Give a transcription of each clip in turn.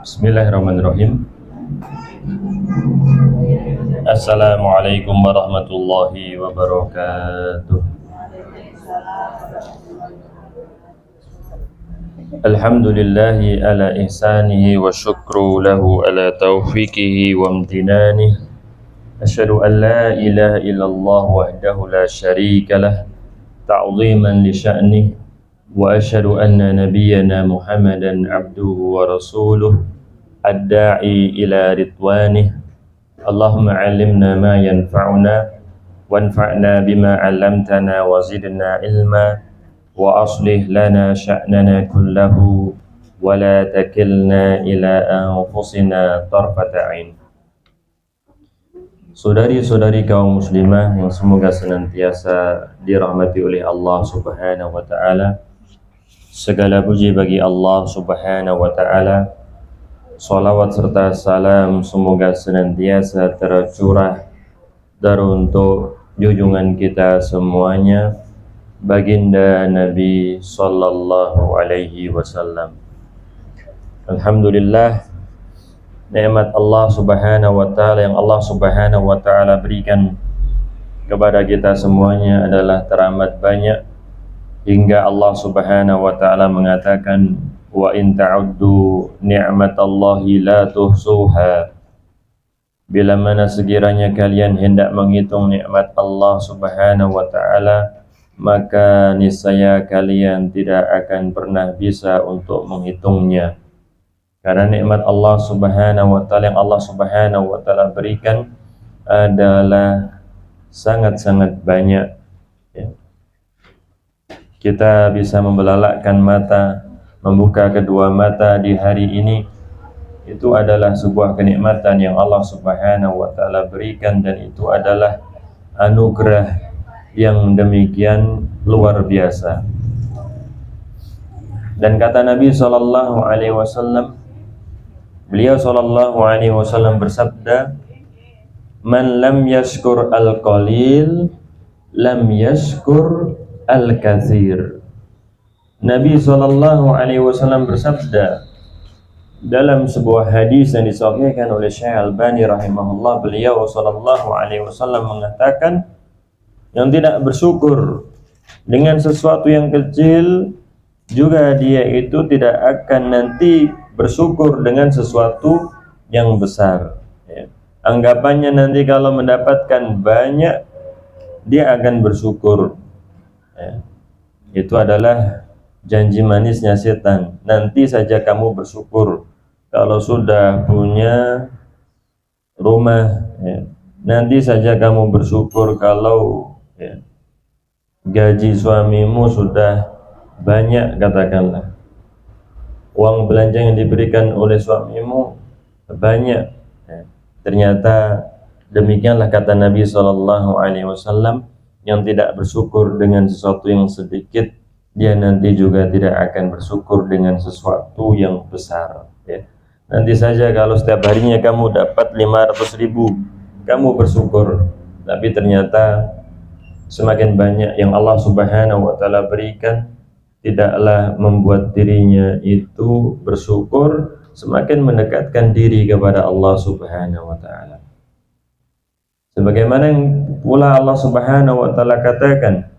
Bismillahirrahmanirrahim. Assalamualaikum warahmatullahi wabarakatuh. Alhamdulillahi ala ihsanihi wa syukru lahu ala taufiqihi wa amtinanihi. Asyhadu an la ilaha illallah wahdahu la syarika lah ta'ziman li sya'nihi wa asyhadu anna nabiyyana Muhammadan abduhu wa rasuluh ad-da'i ila ridwanih. Allahumma 'allimna ma yanfa'una wanfa'na bima 'allamtana wa zidna ilma wa aslih lana sya'nana kullahu wa la takilna ila anfusina tarfata 'ain. Saudari-saudari kaum muslimah yang semoga senantiasa dirahmati oleh Allah Subhanahu wa taala. Segala puji bagi Allah Subhanahu wa taala. Salawat serta salam semoga senantiasa tercurah untuk junjungan kita semuanya, baginda Nabi sallallahu alaihi wasallam. Alhamdulillah, nikmat Allah Subhanahu wa taala yang Allah Subhanahu wa taala berikan kepada kita semuanya adalah teramat banyak, hingga Allah Subhanahu wa taala mengatakan, wa in ta'uddu ni'matallahi la tuhsuha. Bila mana sekiranya kalian hendak menghitung nikmat Allah Subhanahu wa taala, maka niscaya kalian tidak akan pernah bisa untuk menghitungnya. Karena nikmat Allah Subhanahu wa taala yang Allah Subhanahu wa taala berikan adalah sangat-sangat banyak. Kita bisa membelalakkan mata, membuka kedua mata di hari ini, itu adalah sebuah kenikmatan yang Allah Subhanahu wa taala berikan, dan itu adalah anugerah yang demikian luar biasa. Dan kata Nabi sallallahu alaihi wasallam, beliau sallallahu alaihi wasallam bersabda, man lam yashkur al-qalil lam yashkur al-katsir. Nabi sallallahu alaihi wasallam bersabda dalam sebuah hadis yang disahihkan oleh Syekh Albani rahimahullah, beliau sallallahu alaihi wasallam mengatakan, yang tidak bersyukur dengan sesuatu yang kecil juga dia itu tidak akan nanti bersyukur dengan sesuatu yang besar. Anggapannya nanti kalau mendapatkan banyak dia akan bersyukur. Itu adalah janji manisnya setan. Nanti saja kamu bersyukur kalau sudah punya rumah, nanti saja kamu bersyukur kalau gaji suamimu sudah banyak, katakanlah uang belanja yang diberikan oleh suamimu banyak. Ternyata demikianlah kata Nabi sallallahu alaihi wasallam, yang tidak bersyukur dengan sesuatu yang sedikit, dia nanti juga tidak akan bersyukur dengan sesuatu yang besar. Nanti saja kalau setiap harinya kamu dapat 500.000, kamu bersyukur, tapi ternyata semakin banyak yang Allah Subhanahu wa taala berikan, tidaklah membuat dirinya itu bersyukur, semakin mendekatkan diri kepada Allah Subhanahu wa taala. Sebagaimana pula Allah Subhanahu wa taala katakan,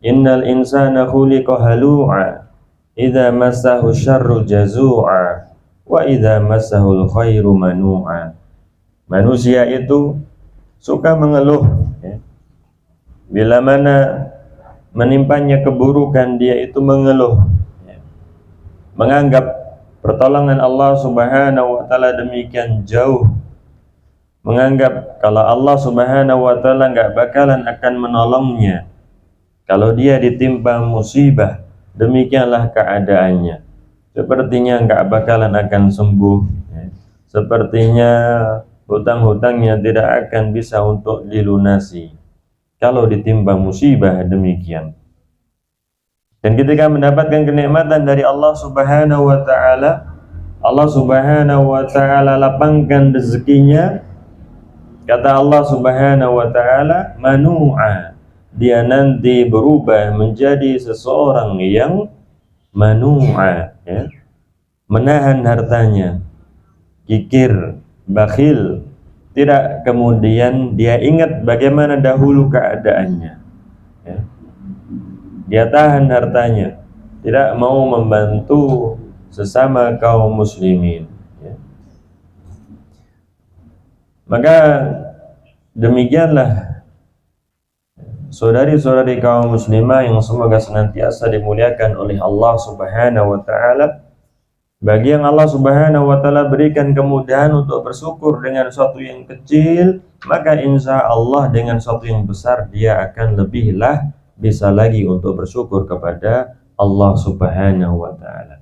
innal insana khuliqa halu'a idza massahu syarru jazu'a wa idza massahu khairu manu'a. Manusia itu suka mengeluh, bila mana menimpanya keburukan dia itu mengeluh, menganggap pertolongan Allah Subhanahu wa taala demikian jauh, menganggap kalau Allah Subhanahu wa taala enggak bakalan akan menolongnya. Kalau dia ditimpa musibah, demikianlah keadaannya, sepertinya enggak bakalan akan sembuh, sepertinya hutang-hutangnya tidak akan bisa untuk dilunasi kalau ditimpa musibah demikian. Dan ketika mendapatkan kenikmatan dari Allah Subhanahu wa taala, Allah Subhanahu wa taala lapangkan rezekinya. Kata Allah Subhanahu wa taala, manu'a, dia nanti berubah menjadi seseorang yang manu'a, ya, menahan hartanya, kikir, bakhil, tidak kemudian dia ingat bagaimana dahulu keadaannya, ya. Dia tahan hartanya, tidak mau membantu sesama kaum muslimin, ya. Maka demikianlah saudari-saudari kaum muslimah yang semoga senantiasa dimuliakan oleh Allah Subhanahu wa taala. Bagi yang Allah Subhanahu wa taala berikan kemudahan untuk bersyukur dengan sesuatu yang kecil, maka insya Allah dengan sesuatu yang besar dia akan lebihlah bisa lagi untuk bersyukur kepada Allah Subhanahu wa taala.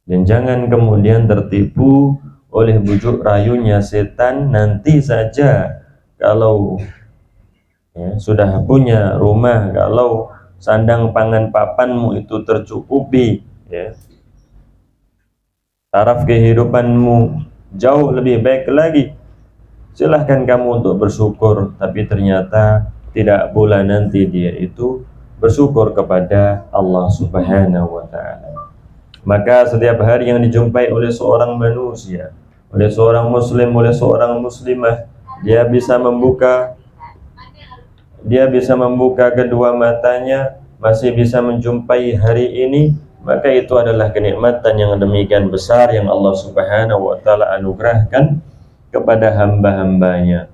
Dan jangan kemudian tertipu oleh bujuk rayunya setan. Nanti saja kalau sudah punya rumah, kalau sandang pangan papanmu itu tercukupi, ya, taraf kehidupanmu jauh lebih baik lagi, silahkan kamu untuk bersyukur. Tapi ternyata tidak pula nanti dia itu bersyukur kepada Allah Subhanahu wa ta'ala. Maka setiap hari yang dijumpai oleh seorang manusia, oleh seorang muslim, oleh seorang muslimah, dia bisa membuka kedua matanya, masih bisa menjumpai hari ini, maka itu adalah kenikmatan yang demikian besar yang Allah Subhanahu wa ta'ala anugerahkan kepada hamba-hambanya.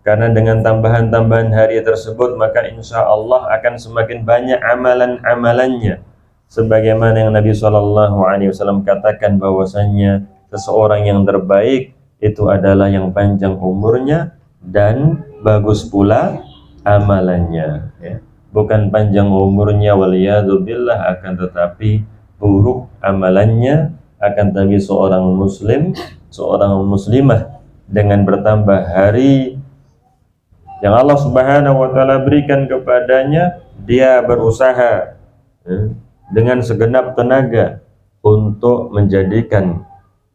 Karena dengan tambahan-tambahan hari tersebut, maka insya Allah akan semakin banyak amalan-amalannya. Sebagaimana yang Nabi SAW katakan bahwasannya seseorang yang terbaik itu adalah yang panjang umurnya dan bagus pula amalannya, ya. Bukan panjang umurnya waliyadzubillah, akan tetapi buruk amalannya. Akan tetapi seorang muslim, seorang muslimah dengan bertambah hari yang Allah Subhanahu wa ta'ala berikan kepadanya, dia berusaha dengan segenap tenaga untuk menjadikan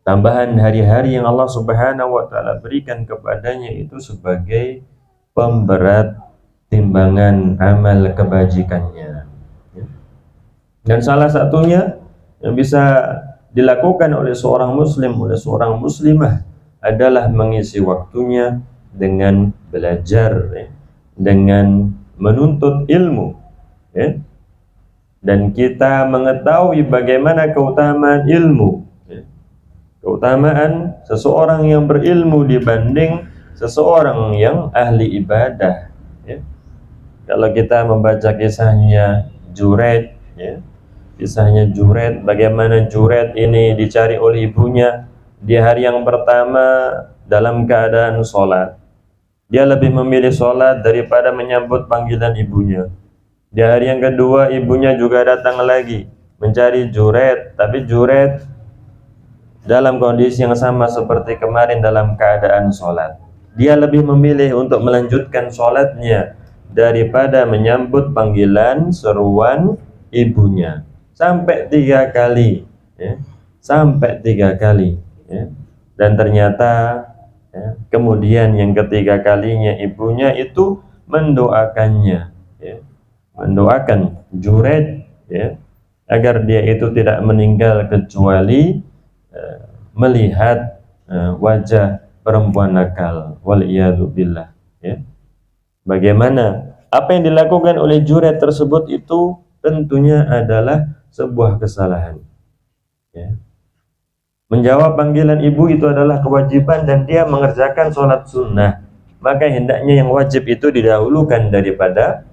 tambahan hari-hari yang Allah Subhanahu wa ta'ala berikan kepadanya itu sebagai pemberat timbangan amal kebajikannya. Dan salah satunya yang bisa dilakukan oleh seorang muslim, oleh seorang muslimah adalah mengisi waktunya dengan belajar, ya, dengan menuntut ilmu, ya. Dan kita mengetahui bagaimana keutamaan ilmu, ya. Keutamaan seseorang yang berilmu dibanding seseorang yang ahli ibadah, ya. Kalau kita membaca kisahnya Juret, ya, kisahnya Juret, bagaimana Juret ini dicari oleh ibunya di hari yang pertama dalam keadaan sholat. Dia lebih memilih sholat daripada menyambut panggilan ibunya. Di hari yang kedua ibunya juga datang lagi mencari Juret, tapi Juret dalam kondisi yang sama seperti kemarin dalam keadaan sholat. Dia lebih memilih untuk melanjutkan sholatnya daripada menyambut panggilan seruan ibunya. Sampai 3 kali, ya. Sampai 3 kali, ya. Dan ternyata, ya, kemudian yang ketiga kalinya ibunya itu mendoakannya, ya, mendoakan Juret, ya, agar dia itu tidak meninggal kecuali melihat wajah perempuan nakal, waliyadzubillah, ya. Bagaimana apa yang dilakukan oleh Juret tersebut itu tentunya adalah sebuah kesalahan, ya. Menjawab panggilan ibu itu adalah kewajiban dan dia mengerjakan sholat sunnah, maka hendaknya yang wajib itu didahulukan daripada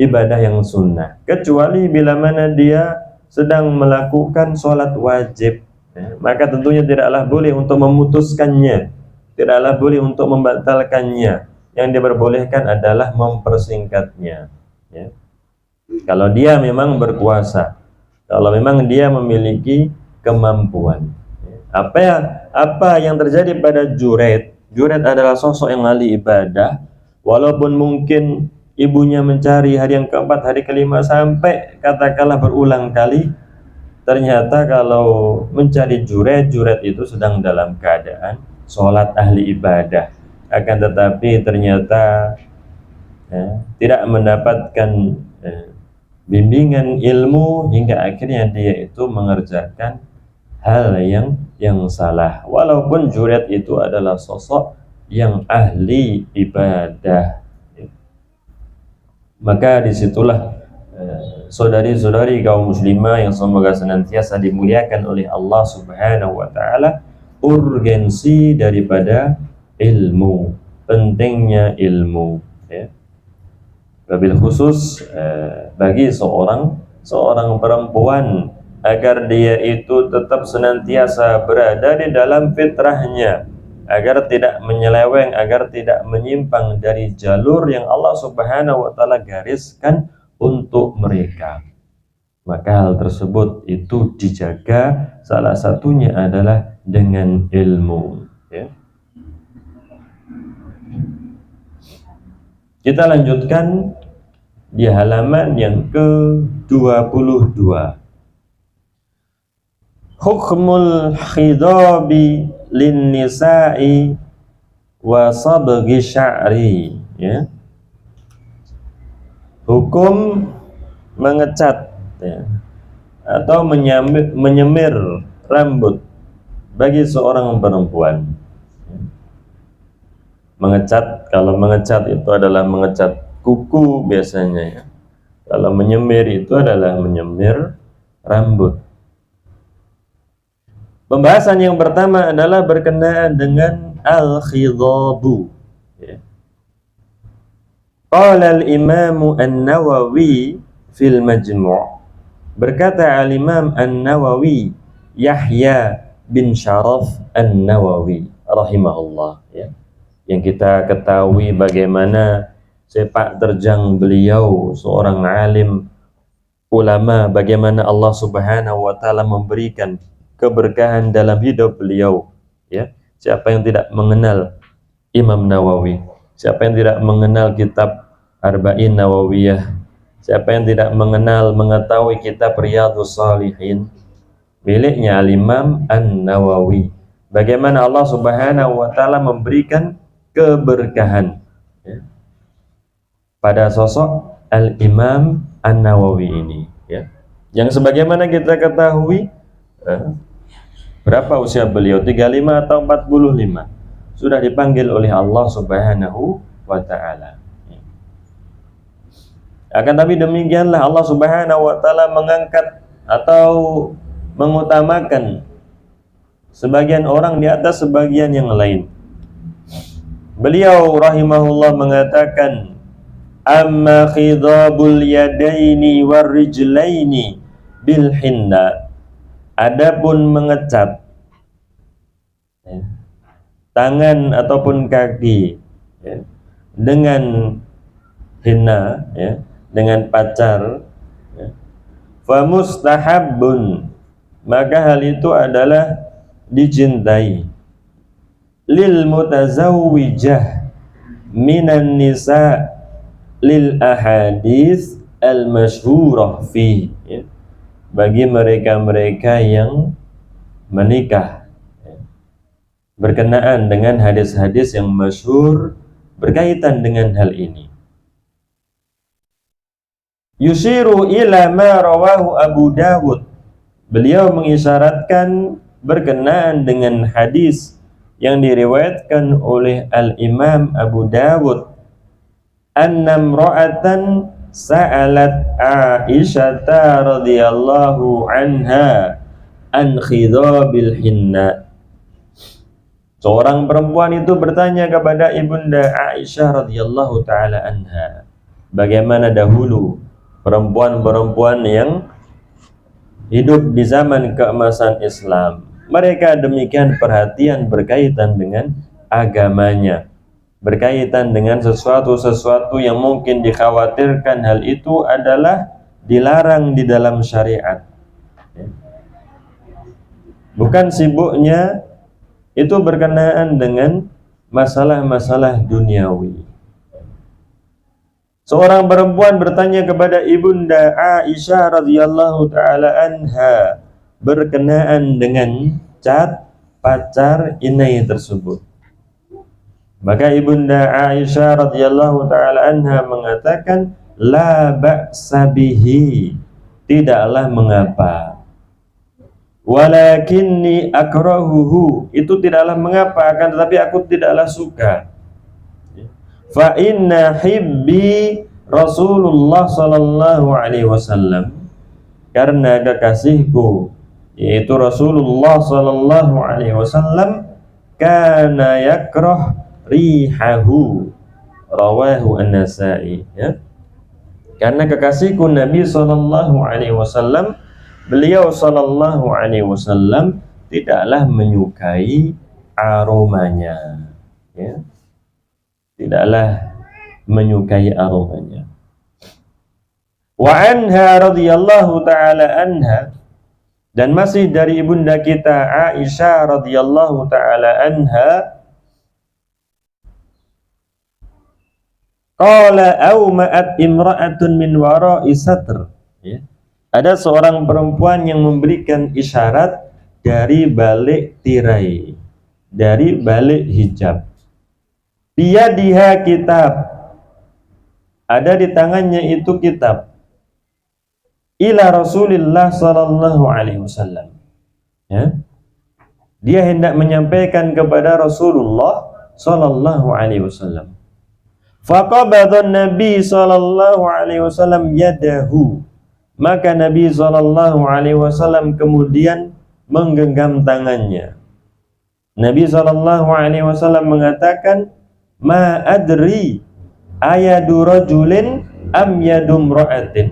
ibadah yang sunnah, kecuali bila mana dia sedang melakukan sholat wajib, ya, maka tentunya tidaklah boleh untuk memutuskannya, tidaklah boleh untuk membatalkannya. Yang diperbolehkan adalah mempersingkatnya, ya. Kalau dia memang berkuasa, kalau memang dia memiliki kemampuan. Apa yang terjadi pada Juret? Juret adalah sosok yang ahli ibadah, walaupun mungkin ibunya mencari hari yang keempat, hari kelima, sampai katakanlah berulang kali. Ternyata kalau mencari Juret itu sedang dalam keadaan sholat ahli ibadah. Akan tetapi ternyata, ya, tidak mendapatkan bimbingan ilmu hingga akhirnya dia itu mengerjakan hal yang salah, walaupun Junaid itu adalah sosok yang ahli ibadah. Maka disitulah saudari-saudari kaum muslimah yang semoga senantiasa dimuliakan oleh Allah Subhanahu wa taala, urgensi daripada ilmu, pentingnya ilmu, ya. Wabil khusus bagi seorang perempuan agar dia itu tetap senantiasa berada di dalam fitrahnya, agar tidak menyeleweng, agar tidak menyimpang dari jalur yang Allah Subhanahu wa taala gariskan untuk mereka. Maka hal tersebut itu dijaga, salah satunya adalah dengan ilmu, ya. Kita lanjutkan di halaman yang ke-22. Hukmul khidabi lin nisa'i wa sabghi sya'ri, ya. Hukum mengecat, ya, atau menyemir rambut bagi seorang perempuan. Mengecat, kalau mengecat itu adalah mengecat kuku biasanya, ya. Kalau menyemir itu adalah menyemir rambut. Pembahasan yang pertama adalah berkenaan dengan al-khidabu, ya. Qala al-Imam An-Nawawi fil Majmu', berkata al-Imam An-Nawawi, Yahya bin Syaraf An-Nawawi rahimahullah, ya. Yang kita ketahui bagaimana sepak terjang beliau, seorang alim ulama, bagaimana Allah Subhanahu wa taala memberikan keberkahan dalam hidup beliau, ya. Siapa yang tidak mengenal Imam Nawawi? Siapa yang tidak mengenal kitab Arba'in Nawawiyah? Siapa yang tidak mengetahui kitab Riyadhus Shalihin miliknya Al-Imam An-Nawawi? Bagaimana Allah Subhanahu wa taala memberikan keberkahan, ya, pada sosok Al-Imam An-Nawawi ini, ya. Yang sebagaimana kita ketahui, berapa usia beliau? 35 atau 45? Sudah dipanggil oleh Allah Subhanahu wa taala. Akan tapi demikianlah Allah Subhanahu wa taala mengangkat atau mengutamakan sebagian orang di atas sebagian yang lain. Beliau rahimahullah mengatakan, amma khidabul yadaini war rijlaini bil hinna, adapun mengecat, ya, tangan ataupun kaki, ya, dengan hinna, ya, dengan pacar, ya, fa mustahabbun, maka hal itu adalah dicintai, lil mutazawwijah minan nisa lil ahadits al masyhurah fi, ya, bagi mereka-mereka yang menikah, ya, berkenaan dengan hadis-hadis yang masyhur berkaitan dengan hal ini. Yushiru ila ma rawahu Abu Dawud, beliau mengisyaratkan berkenaan dengan hadis yang diriwayatkan oleh Al-Imam Abu Dawud, annam ra'atan sa'alat Aisyah radhiyallahu anha an khidabil hinna. Seorang perempuan itu bertanya kepada ibunda Aisyah radhiyallahu taala anha, bagaimana dahulu perempuan-perempuan yang hidup di zaman keemasan Islam. Mereka demikian perhatian berkaitan dengan agamanya, berkaitan dengan sesuatu-sesuatu yang mungkin dikhawatirkan hal itu adalah dilarang di dalam syariat. Bukan sibuknya itu berkenaan dengan masalah-masalah duniawi. Seorang perempuan bertanya kepada ibunda Aisyah radhiyallahu taala anha berkenaan dengan cat pacar inai tersebut. Maka ibunda Aisyah radhiyallahu taala anha mengatakan, la ba'sa bihi, tidaklah mengapa. Walakinni akrahuhu, itu tidaklah mengapa, akan tetapi aku tidaklah suka. Fa inna hibbi Rasulullah sallallahu alaihi wasallam, karena kekasihku yaitu Rasulullah sallallahu alaihi wasallam, kana yakrah rihahu, rawahu an-Nasa'i, ya. Karena kekasihku Nabi sallallahu alaihi wasallam, beliau sallallahu alaihi wasallam tidaklah menyukai aromanya, ya. Tidaklah menyukai aromanya. Wa anha radhiyallahu ta'ala anha, dan masih dari ibunda kita Aisyah radhiyallahu ta'ala anha, qala awma'at imra'atun min wara'i satr, ya. Ada seorang perempuan yang memberikan isyarat dari balik tirai, dari balik hijab. Biyadiha kitab, ada di tangannya itu kitab, ila Rasulillah sallallahu alaihi wasallam, ya. Dia hendak menyampaikan kepada Rasulullah sallallahu alaihi wasallam. Faqabadha Nabi sallallahu alaihi wasallam yadahu, maka Nabi sallallahu alaihi wasallam kemudian menggenggam tangannya. Nabi sallallahu alaihi wasallam mengatakan, ma adri ayadu rajulin am yadum ra'atin.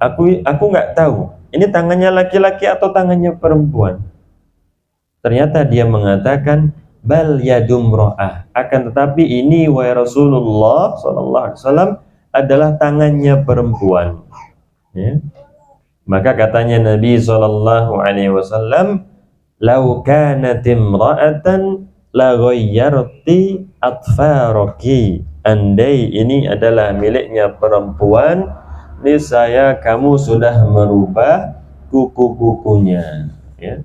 Aku nggak tahu ini tangannya laki-laki atau tangannya perempuan. Ternyata dia mengatakan bal yadum ra'ah, akan tetapi ini wahai Rasulullah sallallahu alaihi wasallam adalah tangannya perempuan, ya. Maka katanya Nabi sallallahu alaihi wasallam, lau kanat imra'atan la ghayyarti atfaraki, andai ini adalah miliknya perempuan, niscaya kamu sudah merubah kuku-kukunya, ya.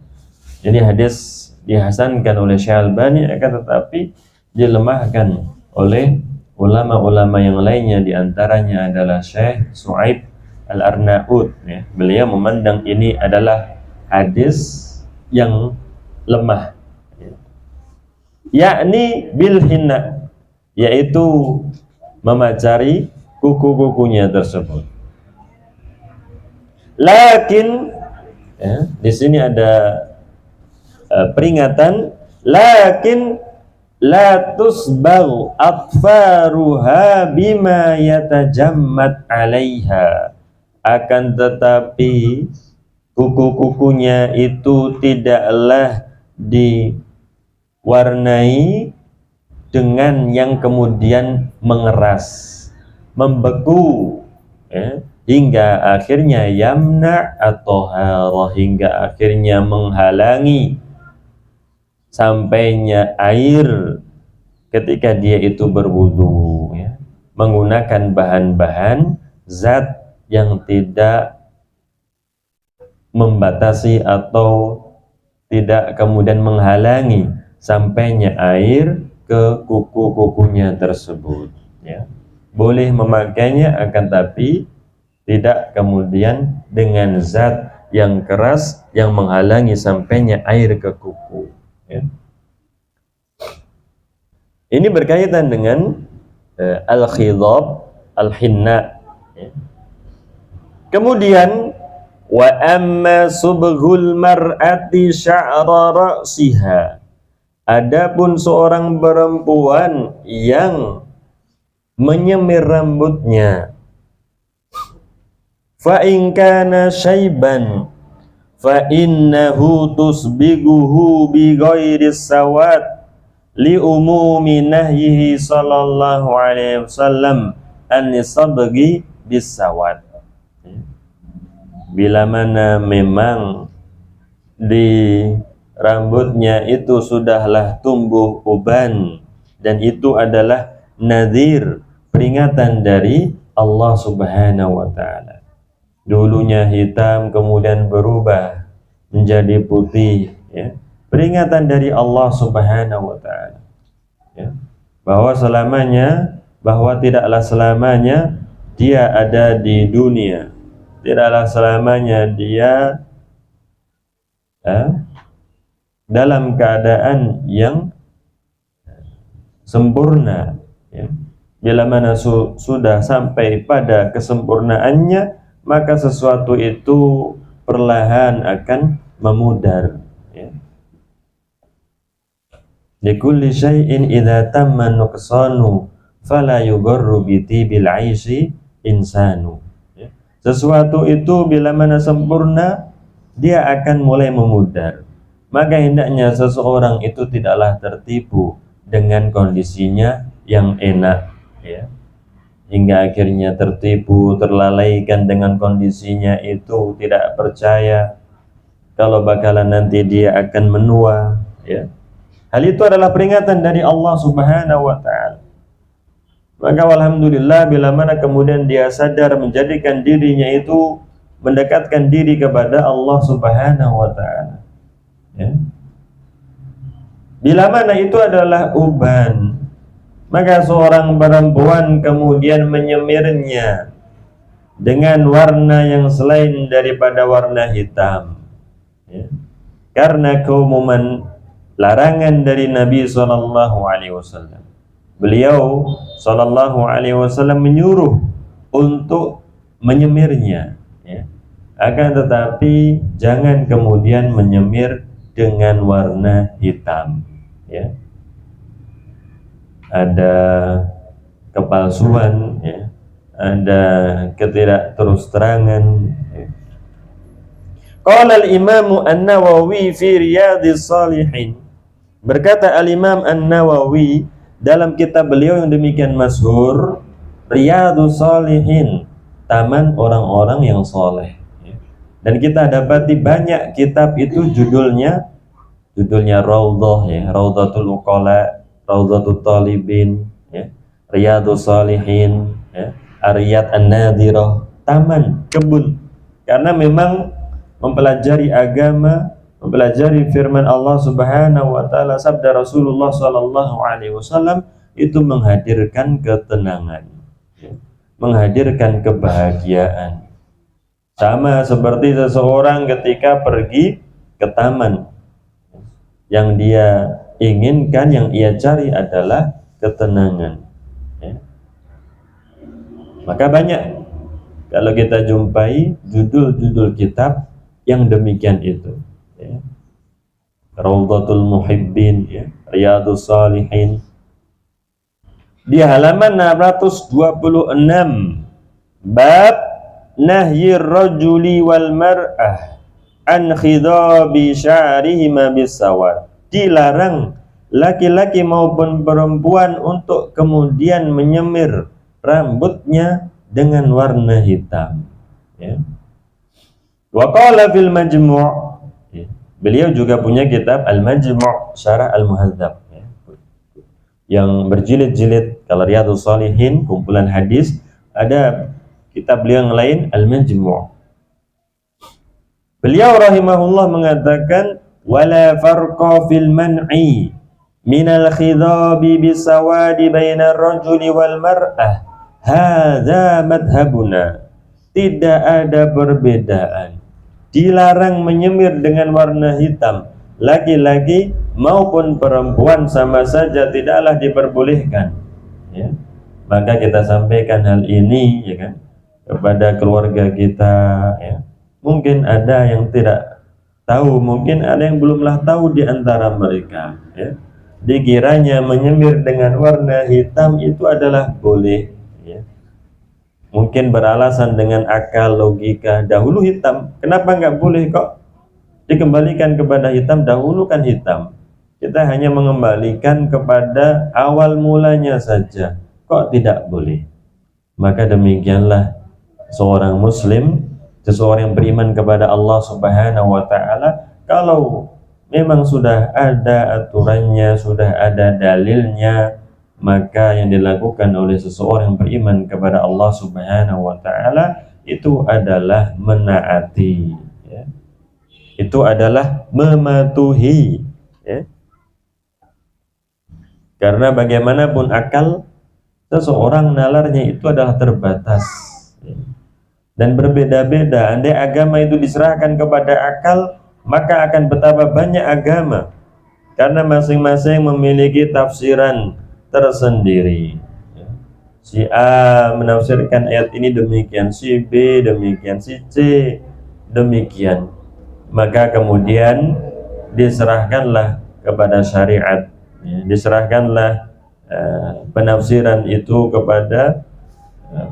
Jadi hadis dihasankan oleh Syekh Albani, akan tetapi dilemahkan oleh ulama-ulama yang lainnya, diantaranya adalah Syekh Su'aib Al-Arnaud, ya. Beliau memandang ini adalah hadis yang lemah, yakni bil hinna, yaitu memacari kuku-kukunya tersebut. Lakin, ya, di sini ada peringatan, lakin la tusbagh atfaruha bima yatajammat 'alaiha, akan tetapi kuku-kukunya itu tidaklah diwarnai dengan yang kemudian mengeras, membeku, ya, hingga akhirnya yamna atau harah, hingga akhirnya menghalangi sampainya air ketika dia itu berwudu, ya, menggunakan bahan-bahan zat yang tidak membatasi atau tidak kemudian menghalangi sampainya air ke kuku-kukunya tersebut, ya. Boleh memakainya, akan tapi tidak kemudian dengan zat yang keras yang menghalangi sampainya air ke kuku, ya. Ini berkaitan dengan al-khidab, al-hinna, ya. Kemudian wa amma subghul mar'ati sya'ra ra'siha, adapun seorang perempuan yang menyemir rambutnya, fa in kana syaiban fa innahu tusbiguhu bi ghairi sawad li umumi nahyihi sallallahu alaihi wasallam an sabghi bis sawad. Bila mana memang di rambutnya itu sudahlah tumbuh uban, dan itu adalah nadhir, peringatan dari Allah Subhanahu wa ta'ala. Dulunya hitam kemudian berubah menjadi putih, ya. Peringatan dari Allah Subhanahu wa ta'ala, ya, bahwa tidaklah selamanya dia ada di dunia, tidaklah selamanya dia dalam keadaan yang sempurna, ya. Bila mana sudah sampai pada kesempurnaannya, maka sesuatu itu perlahan akan memudar, ya. Likulli syai'in idza tamma nuqsanu fala yugharru bi tibil 'aishi insanu, ya. Sesuatu itu bila mana sempurna, dia akan mulai memudar. Maka hendaknya seseorang itu tidaklah tertipu dengan kondisinya yang enak, ya, hingga akhirnya tertipu, terlalaikan dengan kondisinya itu, tidak percaya kalau bakalan nanti dia akan menua, ya. Hal itu adalah peringatan dari Allah Subhanahu wa ta'ala. Maka alhamdulillah bila mana kemudian dia sadar menjadikan dirinya itu mendekatkan diri kepada Allah Subhanahu wa ta'ala, ya. Bila mana itu adalah uban, maka seorang perempuan kemudian menyemirnya dengan warna yang selain daripada warna hitam, ya. Karena keumuman larangan dari Nabi SAW. Beliau SAW menyuruh untuk menyemirnya, ya. Akan tetapi jangan kemudian menyemir dengan warna hitam, ya. Ada kepalsuan, ya. Ada ketidak terus terangan, ya. Qala al-Imam An-Nawawi fi Riyadhis Shalihin. Berkata al-Imam An-Nawawi dalam kitab beliau yang demikian masyhur, Riyadhus Shalihin, taman orang-orang yang soleh, ya. Dan kita dapati banyak kitab itu judulnya Raudhah, ya, Raudhatul Uqala, Raudhatul Talibin, ya, Riyadhus Shalihin, ya, Ar-Riyad An-Nadhirah, taman, kebun. Karena memang mempelajari agama, mempelajari firman Allah Subhanahu wa ta'ala, sabda Rasulullah sallallahu alaihi wasallam itu menghadirkan ketenangan, ya, menghadirkan kebahagiaan. Sama seperti seseorang ketika pergi ke taman, yang dia inginkan, yang ia cari adalah ketenangan, ya. Maka banyak kalau kita jumpai judul-judul kitab yang demikian itu, ya. Raudhatul Muhibbin, ya, Riyadhus Shalihin. Di halaman 626, bab nahyir rajuli wal mar'ah an khidabi sya'rihima bisawad. Dilarang laki-laki maupun perempuan untuk kemudian menyemir rambutnya dengan warna hitam, ya. Wa qala fil Majmu', ya. Beliau juga punya kitab Al-Majmu' Syarah Al-Muhadzab, ya, yang berjilid-jilid. Kalau Riyadhus Shalihin kumpulan hadis, ada kitab beliau yang lain Al-Majmu'. Beliau rahimahullah mengatakan wala farqa fil man'i minal khidabi bisawadi bainar rajuli wal mar'ah hadza madhabuna. Tidak ada perbedaan, dilarang menyemir dengan warna hitam laki-laki maupun perempuan, sama saja tidaklah diperbolehkan, ya. Maka kita sampaikan hal ini, ya kan, kepada keluarga kita, ya. Mungkin ada yang tidak tahu, mungkin ada yang belumlah tahu di antara mereka, ya. Dikiranya menyemir dengan warna hitam itu adalah boleh, ya. Mungkin beralasan dengan akal, logika, dahulu hitam, kenapa nggak boleh kok dikembalikan kepada hitam? Dahulu kan hitam. Kita hanya mengembalikan kepada awal mulanya saja, kok tidak boleh? Maka demikianlah seorang muslim, seseorang yang beriman kepada Allah Subhanahu wa ta'ala, kalau memang sudah ada aturannya, sudah ada dalilnya, maka yang dilakukan oleh seseorang yang beriman kepada Allah Subhanahu wa ta'ala itu adalah menaati, ya. Itu adalah mematuhi, ya. Karena bagaimanapun akal seseorang nalarnya itu adalah terbatas, Dan berbeda-beda. Andai agama itu diserahkan kepada akal, maka akan betapa banyak agama, karena masing-masing memiliki tafsiran tersendiri. Si A menafsirkan ayat ini demikian, si B demikian, si C demikian. Maka kemudian diserahkanlah kepada syariat, diserahkanlah penafsiran itu kepada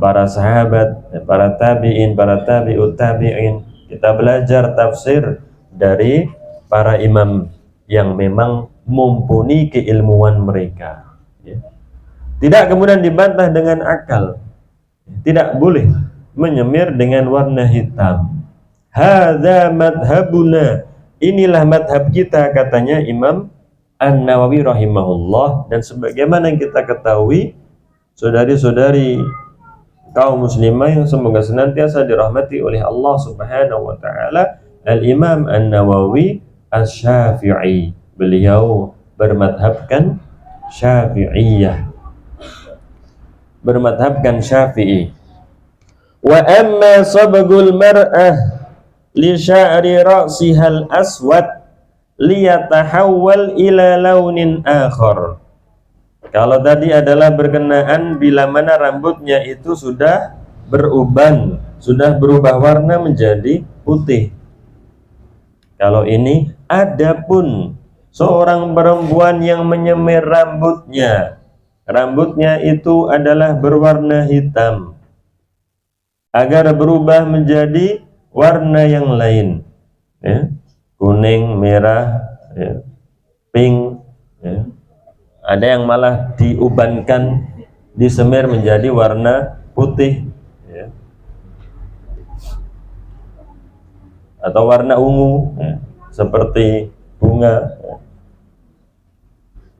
para sahabat, para tabi'in, para tabi'ut tabi'in. Kita belajar tafsir dari para imam yang memang mumpuni keilmuan mereka, ya. Tidak kemudian dibantah dengan akal. Tidak boleh menyemir dengan warna hitam. Hadza madhabuna, inilah madhab kita, katanya Imam An-Nawawi rahimahullah. Dan sebagaimana yang kita ketahui, saudari-saudari kaum muslimah yang semoga senantiasa dirahmati oleh Allah Subhanahu wa taala, Al-Imam An-Nawawi Asy-Syafi'i, beliau bermadhabkan Syafi'iyah, bermadhabkan Syafi'i. Wa amma sabgul mar'ah li sya'ri ra'sihal aswad liyatahawwal ila launin akhar. Kalau tadi adalah berkenaan bila mana rambutnya itu sudah beruban, sudah berubah warna menjadi putih. Kalau ini adapun seorang perempuan yang menyemir rambutnya, rambutnya itu adalah berwarna hitam, agar berubah menjadi warna yang lain, ya, kuning, merah, ya, pink, ya. Ada yang malah diubankan, disemir menjadi warna putih, ya, atau warna ungu, ya, seperti bunga, ya,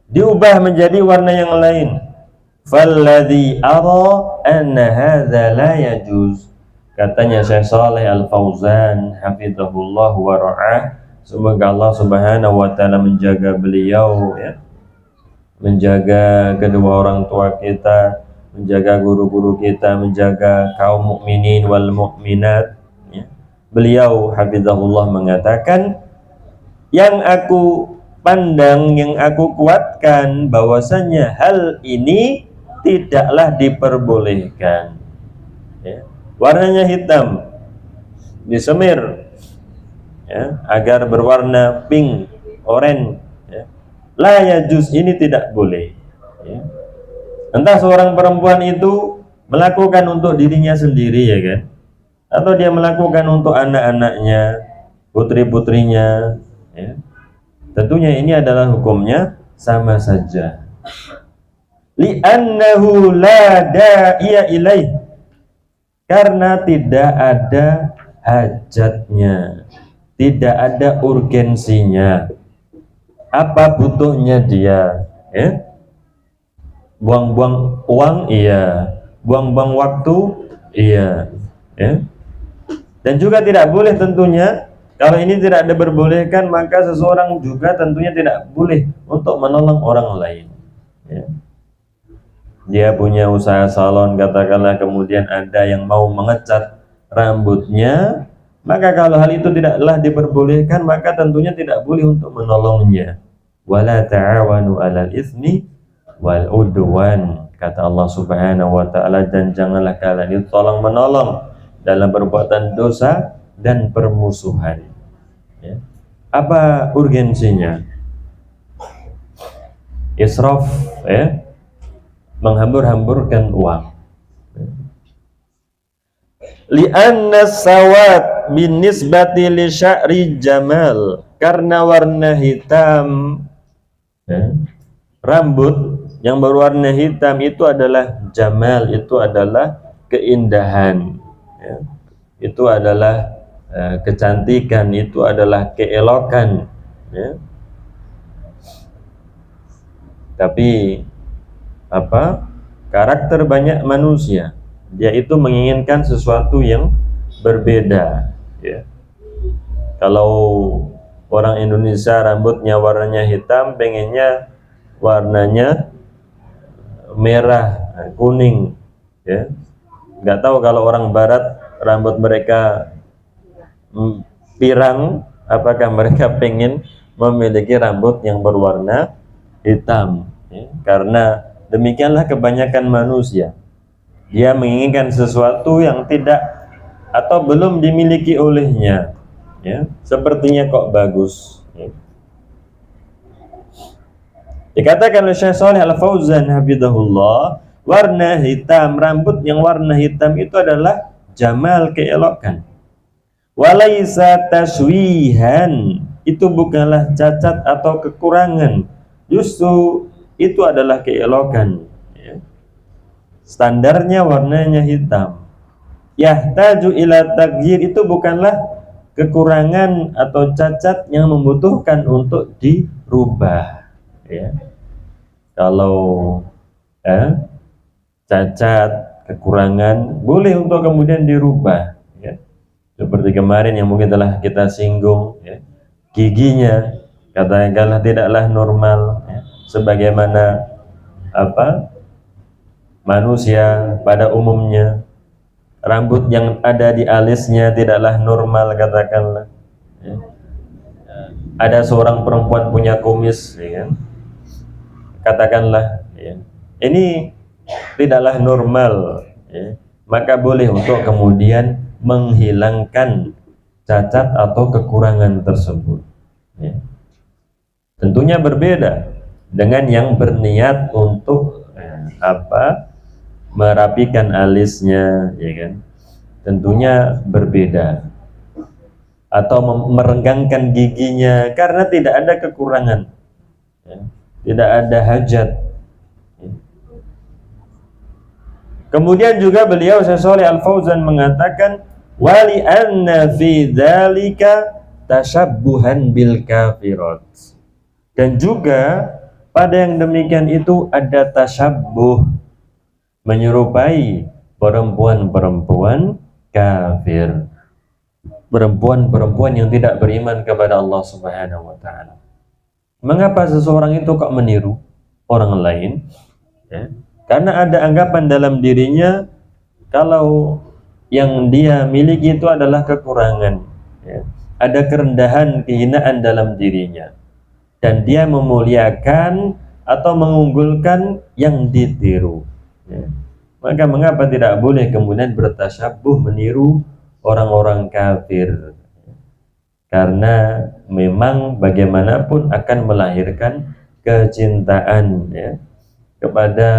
diubah menjadi warna yang lain. Falladhi ara anna hadza la yajuz, katanya Syekh Shalih Al-Fauzan hafizahullah wa ra'ah, semoga Allah Subhanahu wa taala menjaga beliau, ya, menjaga kedua orang tua kita, menjaga guru-guru kita, menjaga kaum mukminin wal mukminat, ya. Beliau hafizahullah mengatakan, yang aku pandang, yang aku kuatkan bahwasanya hal ini tidaklah diperbolehkan, ya. Warnanya hitam disemir, ya, agar berwarna pink, oranye, ya. La yajuz, ini tidak boleh, ya. Entah seorang perempuan itu melakukan untuk dirinya sendiri, ya kan, atau dia melakukan untuk anak-anaknya, putri-putrinya, ya. Tentunya ini adalah hukumnya sama saja. Li'annahu la da'iya ilaih, karena tidak ada hajatnya, tidak ada urgensinya. Apa butuhnya dia, ya? Buang-buang uang, iya. Buang-buang waktu, iya, ya. Dan juga tidak boleh tentunya, kalau ini tidak diperbolehkan, maka seseorang juga tentunya tidak boleh untuk menolong orang lain, ya. Dia punya usaha salon katakanlah, kemudian ada yang mau mengecat rambutnya, maka kalau hal itu tidaklah diperbolehkan, maka tentunya tidak boleh untuk menolongnya. Wala ta'awanu 'alal itsmi wal 'udwan, kata Allah Subhanahu wa taala, dan janganlah kalian itu tolong menolong dalam perbuatan dosa dan permusuhan, ya. Apa urgensinya? Israf, ya, menghambur-hamburkan uang. Li'anna sawad bin nisbati li sya'ri jamal, karena warna hitam, ya, rambut yang berwarna hitam itu adalah jamal, itu adalah keindahan, ya. Itu adalah kecantikan, itu adalah keelokan, ya. Tapi apa? Karakter banyak manusia, dia itu menginginkan sesuatu yang berbeda, ya. Kalau orang Indonesia rambutnya warnanya hitam, pengennya warnanya merah, kuning, ya. Nggak tahu kalau orang barat rambut mereka pirang, apakah mereka pengen memiliki rambut yang berwarna hitam, ya? Karena demikianlah kebanyakan manusia, dia menginginkan sesuatu yang tidak atau belum dimiliki olehnya, ya, sepertinya kok bagus, ya. Dikatakan oleh Syekh Shalih Al Fauzan hafizahullah, warna hitam, rambut yang warna hitam itu adalah jamal, keelokan. Walaisa taswihan, itu bukanlah cacat atau kekurangan, justru itu adalah keelokan, ya. Standarnya warnanya hitam. Yahtaju ila taghyir, itu bukanlah kekurangan atau cacat yang membutuhkan untuk dirubah, ya. Kalau cacat, kekurangan boleh untuk kemudian dirubah, ya. Seperti kemarin yang mungkin telah kita singgung, ya. Giginya katakanlah tidaklah normal, ya. Sebagaimana manusia pada umumnya, rambut yang ada di alisnya tidaklah normal, katakanlah, ya. Ada seorang perempuan punya kumis, ya kan? Katakanlah, ya, ini tidaklah normal, ya. Maka boleh untuk kemudian menghilangkan cacat atau kekurangan tersebut, ya. Tentunya berbeda dengan yang berniat untuk merapikan alisnya, ya kan? Tentunya berbeda. Atau merenggangkan giginya karena tidak ada kekurangan, ya. Tidak ada hajat, ya. Kemudian juga beliau Syekh Shalih Al Fauzan mengatakan, wali anna fi dzalika tashabbuhan bil kafirat, dan juga pada yang demikian itu ada tasyabbuh, menyerupai perempuan-perempuan kafir, perempuan-perempuan yang tidak beriman kepada Allah Subhanahu wa taala. Mengapa seseorang itu kok meniru orang lain, ya? Karena ada anggapan dalam dirinya kalau yang dia miliki itu adalah kekurangan, ya. Ada kerendahan, kehinaan dalam dirinya, dan dia memuliakan atau mengunggulkan yang ditiru, ya. Maka mengapa tidak boleh kemudian bertasyabuh, meniru orang-orang kafir? Karena memang bagaimanapun akan melahirkan kecintaan, ya, kepada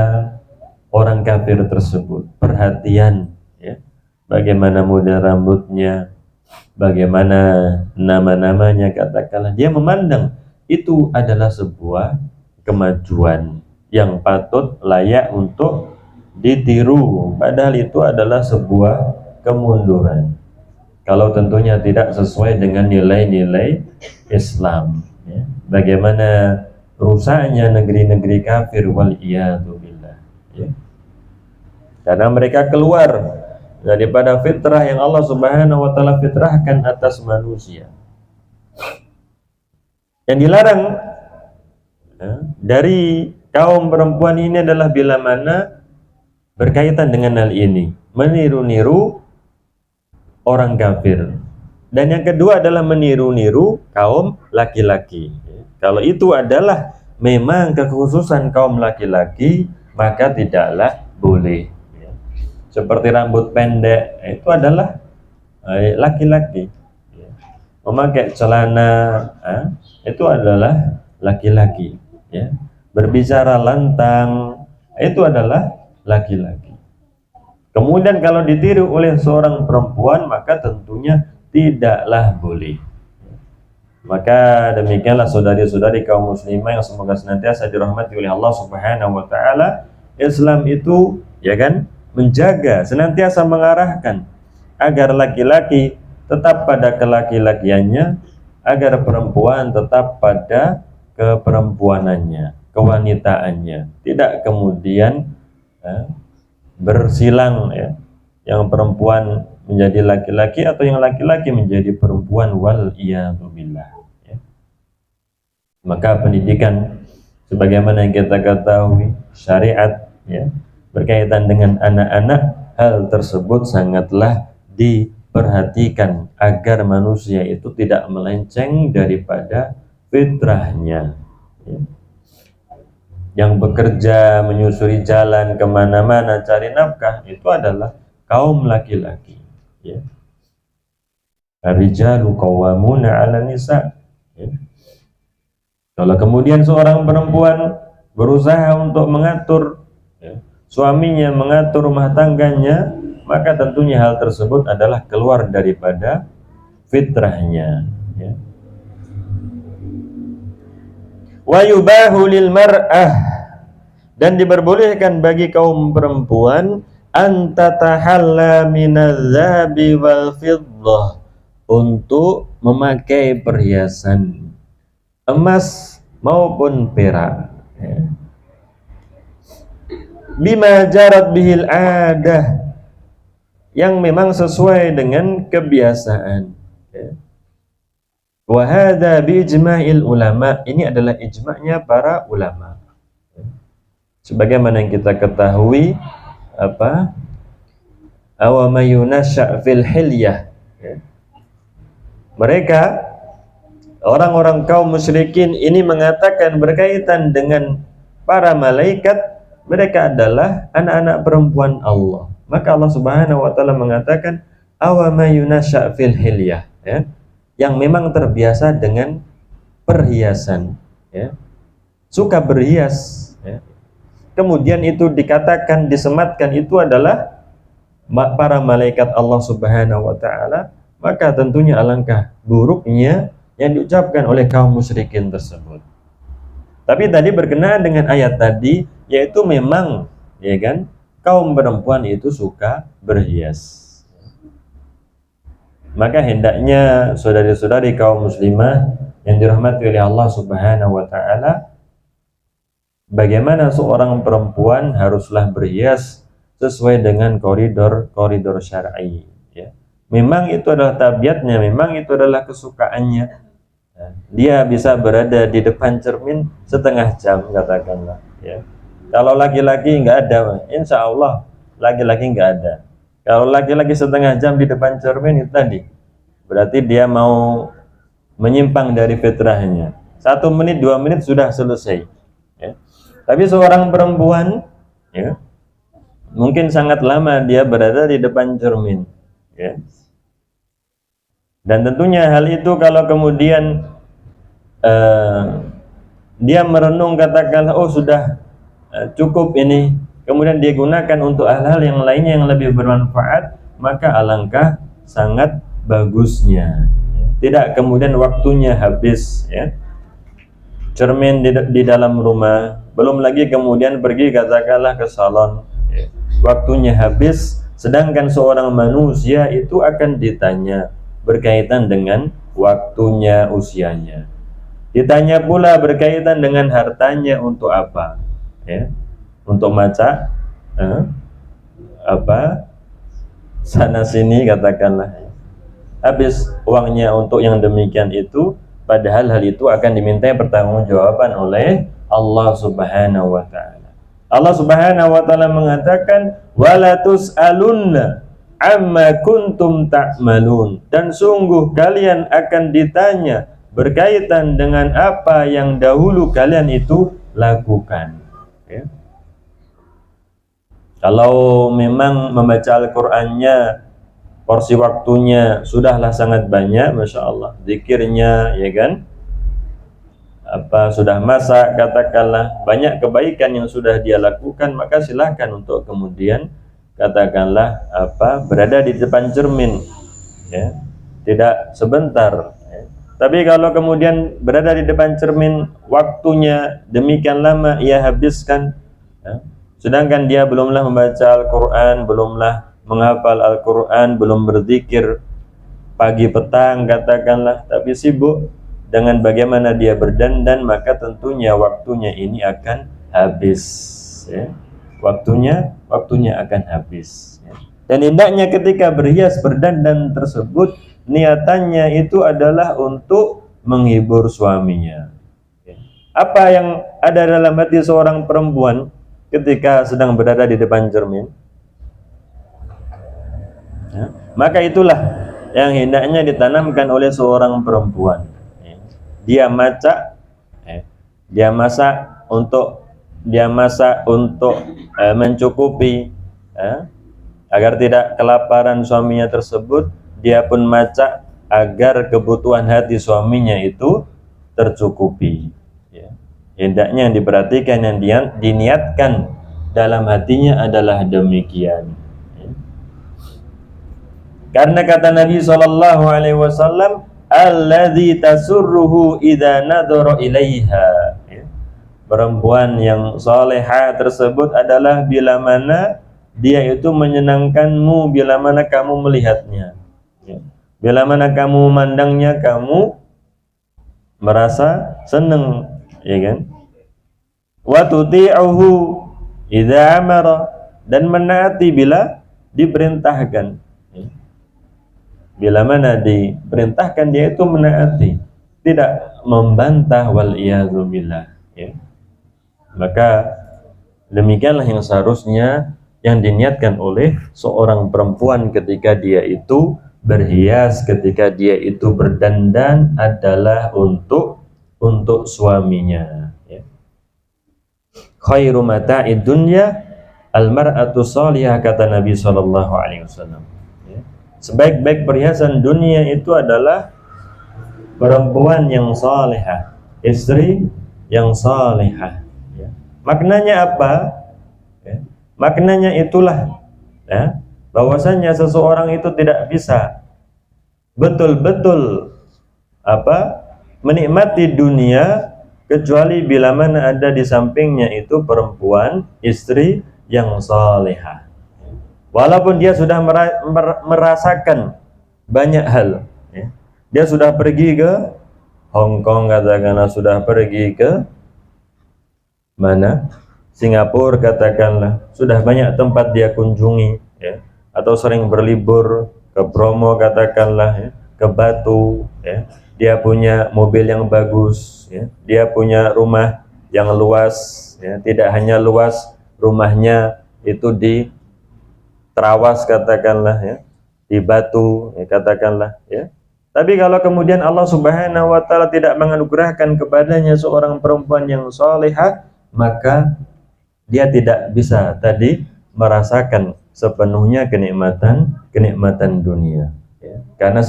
orang kafir tersebut. Perhatian, ya, bagaimana model rambutnya, bagaimana nama-namanya, katakanlah dia memandang itu adalah sebuah kemajuan yang patut, layak untuk ditiru, padahal itu adalah sebuah kemunduran kalau tentunya tidak sesuai dengan nilai-nilai Islam, ya. Bagaimana rusaknya negeri-negeri kafir, wal-iyadu billah, ya. Karena mereka keluar daripada fitrah yang Allah Subhanahu wa taala fitrahkan atas manusia. Yang dilarang, ya, dari kaum perempuan ini adalah bila mana berkaitan dengan hal ini, meniru-niru orang kafir. Dan yang kedua adalah meniru-niru kaum laki-laki. Kalau itu adalah memang kekhususan kaum laki-laki, maka tidaklah boleh. Seperti rambut pendek, itu adalah laki-laki. Memakai celana, itu adalah laki-laki, ya. Berbicara lantang, itu adalah laki-laki. Kemudian kalau ditiru oleh seorang perempuan, maka tentunya tidaklah boleh. Maka demikianlah saudari-saudari kaum muslimah yang semoga senantiasa dirahmati oleh Allah Subhanahu wa taala, Islam itu, ya kan, menjaga, senantiasa mengarahkan agar laki-laki tetap pada kelaki-lakiannya, agar perempuan tetap pada keperempuanannya, kewanitaannya, tidak kemudian bersilang, ya, yang perempuan menjadi laki-laki atau yang laki-laki menjadi perempuan, wal iyadu billah, ya. Maka pendidikan sebagaimana yang kita ketahui syariat, ya, berkaitan dengan anak-anak hal tersebut sangatlah diperhatikan agar manusia itu tidak melenceng daripada fitrahnya. Ya. Yang bekerja menyusuri jalan kemana-mana cari nafkah itu adalah kaum laki-laki. Ya. Ar-rijalu qawwamuna 'ala nisa. Ya. Kalau kemudian seorang perempuan berusaha untuk mengatur ya, suaminya, mengatur rumah tangganya, maka tentunya hal tersebut adalah keluar daripada fitrahnya. Ya. Wa yubahu lil mar'ah, dan diperbolehkan bagi kaum perempuan antatahalla minadz-dzahabi wal fiddah, untuk memakai perhiasan emas maupun perak, ya. Bima jarat bihil adah, yang memang sesuai dengan kebiasaan, ya. Wa hadza bi ijma'il ulama, ini adalah ijma'nya para ulama. Sebagaimana yang kita ketahui awamayunasya fil hilyah, ya. Mereka orang-orang kaum musyrikin ini mengatakan berkaitan dengan para malaikat, mereka adalah anak-anak perempuan Allah. Maka Allah Subhanahu wa taala mengatakan awamayunasya fil hilyah, ya, yang memang terbiasa dengan perhiasan, ya. Suka berhias, ya. Kemudian itu dikatakan, disematkan itu adalah para malaikat Allah Subhanahu wa taala, maka tentunya alangkah buruknya yang diucapkan oleh kaum musyrikin tersebut. Tapi tadi berkenaan dengan ayat tadi, yaitu memang, ya kan, kaum perempuan itu suka berhias. Maka hendaknya saudari-saudari kaum muslimah yang dirahmati oleh Allah Subhanahu wa taala, bagaimana seorang perempuan haruslah berhias sesuai dengan koridor syar'i, ya. Memang itu adalah tabiatnya, memang itu adalah kesukaannya. Dia bisa berada di depan cermin setengah jam katakanlah, ya. Kalau laki-laki nggak ada, insya Allah laki-laki nggak ada. Kalau laki-laki setengah jam di depan cermin itu tadi, berarti dia mau menyimpang dari fitrahnya. 1 menit 2 menit sudah selesai, ya. Tapi seorang perempuan, ya, mungkin sangat lama dia berada di depan cermin, ya. Dan tentunya hal itu kalau kemudian dia merenung, katakanlah oh sudah cukup ini, kemudian dia gunakan untuk hal-hal yang lainnya yang lebih bermanfaat, maka alangkah sangat bagusnya. Tidak kemudian waktunya habis, ya. Cermin di dalam rumah, belum lagi kemudian pergi katakanlah ke salon, ya. Waktunya habis, sedangkan seorang manusia itu akan ditanya berkaitan dengan waktunya, usianya. Ditanya pula berkaitan dengan hartanya untuk apa, ya? Untuk maca sana sini katakanlah. Habis uangnya untuk yang demikian itu, padahal hal itu akan dimintai pertanggungjawaban oleh Allah Subhanahu wa taala. Allah Subhanahu wa taala mengatakan wala tus'alunna amma kuntum ta'malun, dan sungguh kalian akan ditanya berkaitan dengan apa yang dahulu kalian itu lakukan, ya. Kalau memang membaca Al-Qur'annya porsi waktunya sudahlah sangat banyak, masya Allah, zikirnya, ya kan, sudah masak katakanlah, banyak kebaikan yang sudah dia lakukan, maka silakan untuk kemudian katakanlah berada di depan cermin, ya, tidak sebentar, ya. Tapi kalau kemudian berada di depan cermin waktunya demikian lama ia habiskan, ya, sedangkan dia belumlah membaca Al-Quran, belumlah menghafal Al-Quran, belum berzikir pagi petang katakanlah, tapi sibuk dengan bagaimana dia berdandan, maka tentunya waktunya ini akan habis, ya. Waktunya akan habis, ya. Dan hendaknya ketika berhias berdandan tersebut, niatannya itu adalah untuk menghibur suaminya, ya. Apa yang ada dalam hati seorang perempuan ketika sedang berada di depan cermin? Ya. Maka itulah yang hendaknya ditanamkan oleh seorang perempuan. Ya. Dia masak, ya. Dia masak untuk mencukupi, ya, agar tidak kelaparan suaminya tersebut. Dia pun masak agar kebutuhan hati suaminya itu tercukupi. Ya. Hendaknya yang diperhatikan, yang diniatkan dalam hatinya adalah demikian. Ya. Karena kata Nabi SAW, alladzi tasurruhu idza nadhara ilaiha. Ya. Perempuan yang salehah tersebut adalah bila mana dia itu menyenangkanmu, bila mana kamu melihatnya. Ya. Bila mana kamu memandangnya, kamu merasa senang, ya kan? Wa tuti'uhu idza amara, dan menaati bila diperintahkan. Bila mana diperintahkan dia itu menaati, tidak membantah, wal iyadzu billah, ya. Maka demikianlah yang seharusnya yang diniatkan oleh seorang perempuan ketika dia itu berhias, ketika dia itu berdandan adalah untuk suaminya, ya. Khairu mata'id dunya al-mar'atu salihah, kata Nabi SAW. Ya. Sebaik-baik perhiasan dunia itu adalah perempuan yang salihah, istri yang salihah. Ya. Maknanya apa? Ya. Maknanya itulah, ya, bahwasanya seseorang itu tidak bisa betul-betul menikmati dunia kecuali bila mana ada di sampingnya itu perempuan, istri yang salihah. Walaupun dia sudah merasakan banyak hal, ya. Dia sudah pergi ke Hong Kong, katakanlah, sudah pergi ke mana? Singapura, katakanlah, sudah banyak tempat dia kunjungi, ya. Atau sering berlibur ke Bromo, katakanlah, ya, ke Batu, ya. Dia punya mobil yang bagus, ya. Dia punya rumah yang luas, ya. Tidak hanya luas rumahnya itu di Terawas, katakanlah, ya, di Batu, ya, katakanlah, ya. Tapi kalau kemudian Allah Subhanahu wa taala tidak menganugerahkan kepadanya seorang perempuan yang salehah, maka dia tidak bisa tadi merasakan sepenuhnya kenikmatan dunia, ya. Karena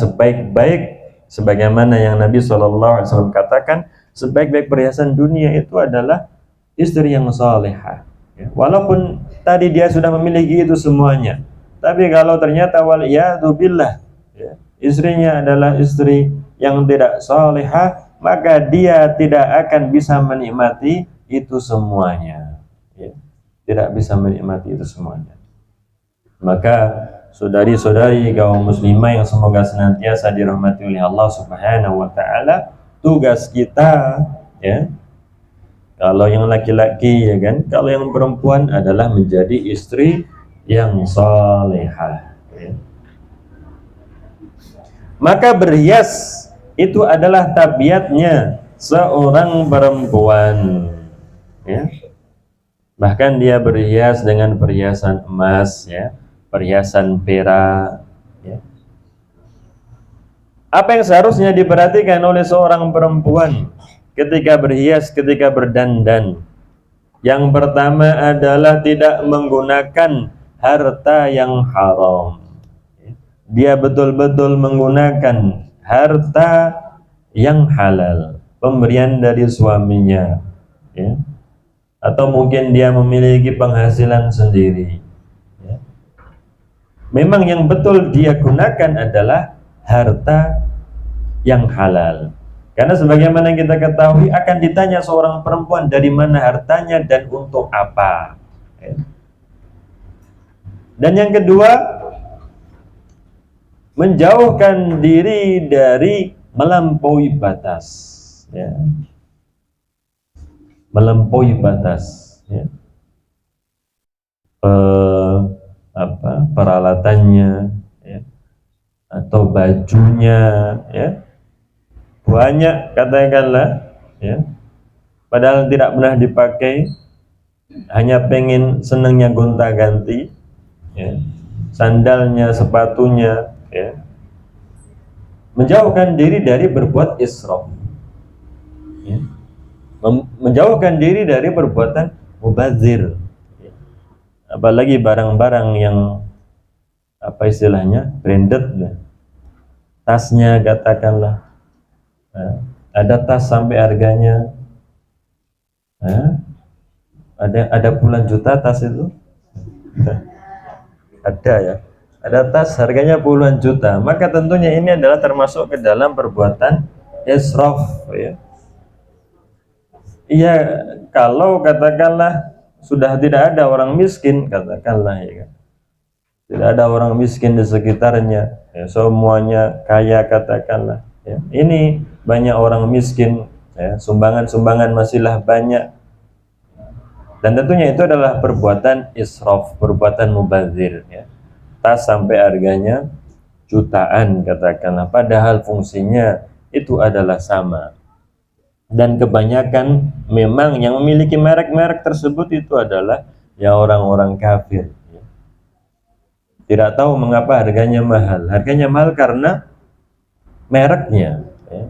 sebagaimana yang Nabi SAW katakan, sebaik-baik perhiasan dunia itu adalah istri yang salehah, ya. Walaupun tadi dia sudah memiliki itu semuanya, tapi kalau ternyata waliyadu billah, ya, istrinya adalah istri yang tidak salehah, maka dia tidak akan bisa menikmati itu semuanya, ya. Tidak bisa menikmati itu semuanya. Maka saudari-saudari kaum muslimah yang semoga senantiasa dirahmati oleh Allah Subhanahu wa taala, tugas kita, ya, kalau yang laki-laki, ya kan, kalau yang perempuan adalah menjadi istri yang salehah, ya. Maka berhias itu adalah tabiatnya seorang perempuan, ya. Bahkan dia berhias dengan perhiasan emas, ya, perhiasan perak, ya. Apa yang seharusnya diperhatikan oleh seorang perempuan ketika berhias, ketika berdandan? Yang pertama adalah tidak menggunakan harta yang haram. Dia betul-betul menggunakan harta yang halal, pemberian dari suaminya, ya. Atau mungkin dia memiliki penghasilan sendiri, ya. Memang yang betul dia gunakan adalah harta yang halal. Karena sebagaimana kita ketahui, akan ditanya seorang perempuan dari mana hartanya dan untuk apa, ya. Dan yang kedua, menjauhkan diri dari melampaui batas, ya. Melampaui batas, ya. Peralatannya, ya, atau bajunya, ya, banyak, katakanlah, ya, padahal tidak pernah dipakai, hanya pengen senangnya gonta-ganti, ya. sandalnya, sepatunya, ya. Menjauhkan diri dari berbuat israf, ya. Menjauhkan diri dari perbuatan mubazir, ya. Apalagi barang-barang yang apa istilahnya branded, ya. Tasnya katakanlah, ya. Ada tas sampai harganya, ya. Ada puluhan juta tas itu. Ada, ya, ada tas harganya puluhan juta, maka tentunya ini adalah termasuk ke dalam perbuatan israf, ya. Iya, kalau katakanlah sudah tidak ada orang miskin, katakanlah, ya kan, tidak ada orang miskin di sekitarnya, ya, semuanya kaya katakanlah, ya. Ini banyak orang miskin, ya, sumbangan-sumbangan masihlah banyak, dan tentunya itu adalah perbuatan israf, perbuatan mubazir, ya. Tas sampai harganya jutaan katakanlah, padahal fungsinya itu adalah sama. Dan kebanyakan memang yang memiliki merek-merek tersebut itu adalah ya orang-orang kafir, ya. Tidak tahu mengapa harganya mahal. Harganya mahal karena mereknya, ya.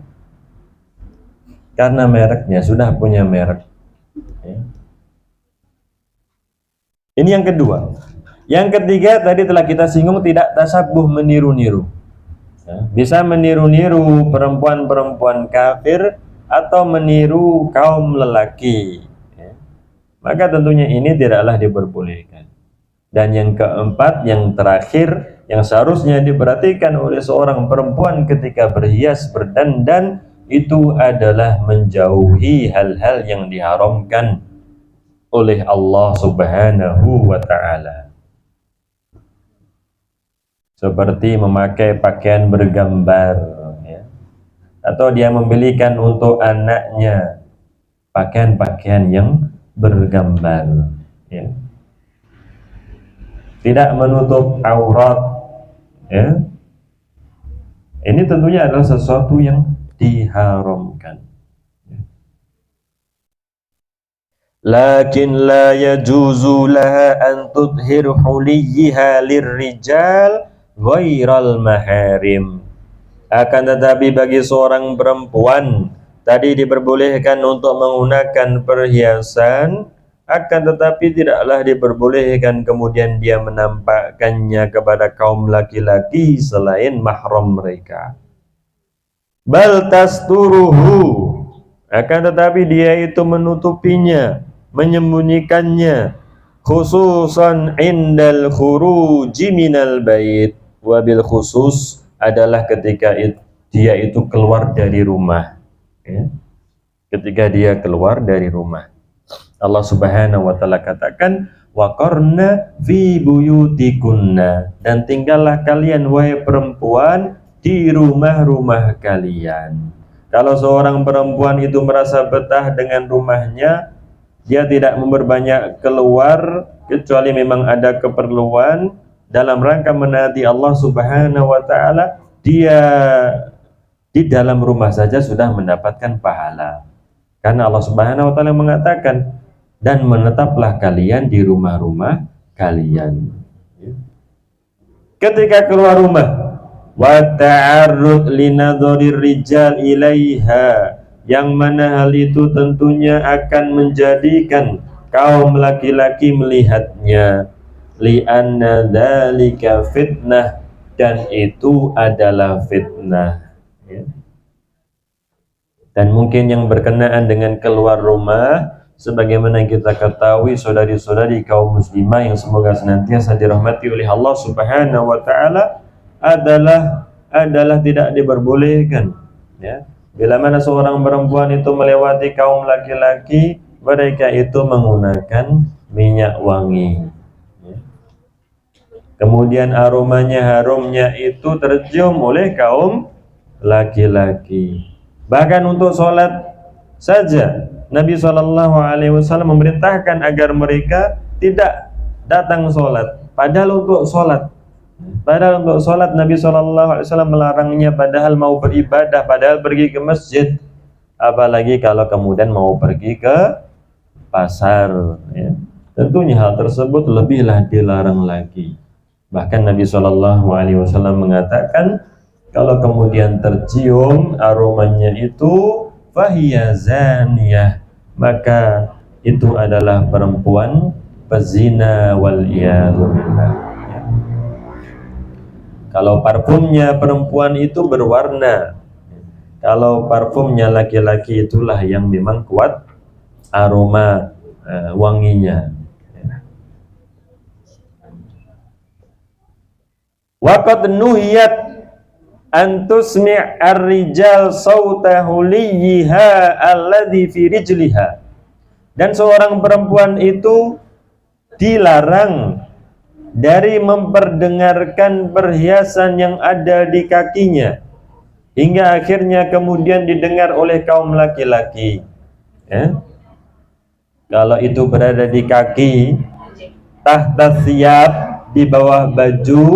Karena mereknya, sudah punya merek, ya. Ini yang kedua. Yang ketiga tadi telah kita singgung, tidak tasabuh, meniru-niru, ya. Bisa meniru-niru perempuan-perempuan kafir atau meniru kaum lelaki, ya. Maka tentunya ini tidaklah diperbolehkan. Dan yang keempat, yang terakhir, yang seharusnya diperhatikan oleh seorang perempuan ketika berhias, berdandan, itu adalah menjauhi hal-hal yang diharamkan oleh Allah Subhanahu wa ta'ala, seperti memakai pakaian bergambar, ya. Atau dia membelikan untuk anaknya pakaian-pakaian yang bergambar, ya. Tidak menutup aurat, ya. Ini tentunya adalah sesuatu yang diharamkan. Lakin la yajuzu laha an tudhir huliyha lirrijal ghairal maharim. Akan tetapi bagi seorang perempuan tadi diperbolehkan untuk menggunakan perhiasan, akan tetapi tidaklah diperbolehkan kemudian dia menampakkannya kepada kaum laki-laki selain mahram mereka. Bal tasturuhu, akan tetapi dia itu menutupinya, menyembunyikannya, khususan indal khuruji minal bait, wabil khusus adalah ketika dia itu keluar dari rumah, ya. Ketika dia keluar dari rumah, Allah Subhanahu wa ta'ala katakan, waqarna fi buyutikunna, dan tinggallah kalian wahai perempuan di rumah-rumah kalian. Kalau seorang perempuan itu merasa betah dengan rumahnya, dia tidak memperbanyak keluar kecuali memang ada keperluan dalam rangka menaati Allah Subhanahu wa ta'ala, dia di dalam rumah saja sudah mendapatkan pahala. Karena Allah Subhanahu wa ta'ala mengatakan, dan menetaplah kalian di rumah-rumah kalian. Ketika keluar rumah, wa ta'arrud linadharir rijal ilaiha, yang mana hal itu tentunya akan menjadikan kaum laki-laki melihatnya, li'anna dzalika fitnah, dan itu adalah fitnah, ya. Dan mungkin yang berkenaan dengan keluar rumah, sebagaimana kita ketahui saudari-saudari kaum muslimah yang semoga senantiasa dirahmati oleh Allah Subhanahu wa ta'ala, adalah tidak diperbolehkan, ya. Bila mana seorang perempuan itu melewati kaum laki-laki, mereka itu menggunakan minyak wangi, ya. Kemudian aromanya, harumnya itu tercium oleh kaum laki-laki. Bahkan untuk sholat saja Nabi SAW memerintahkan agar mereka tidak datang sholat. Padahal untuk sholat Nabi SAW melarangnya, padahal mau beribadah, padahal pergi ke masjid. Apalagi kalau kemudian mau pergi ke pasar, ya. Tentunya hal tersebut lebihlah dilarang lagi. Bahkan Nabi SAW mengatakan kalau kemudian tercium aromanya itu fahiya zaniyah, maka itu adalah perempuan pezina wal iyadu billah. Kalau parfumnya perempuan itu berwarna, kalau parfumnya laki-laki itulah yang memang kuat aroma wanginya. Waqad nuhiyat an tusmi' ar-rijal sawta huliyha alladhi fi rijliha. Dan seorang perempuan itu dilarang dari memperdengarkan perhiasan yang ada di kakinya, hingga akhirnya kemudian didengar oleh kaum laki-laki. Ya. Kalau itu berada di kaki, tahta siyab, di bawah baju,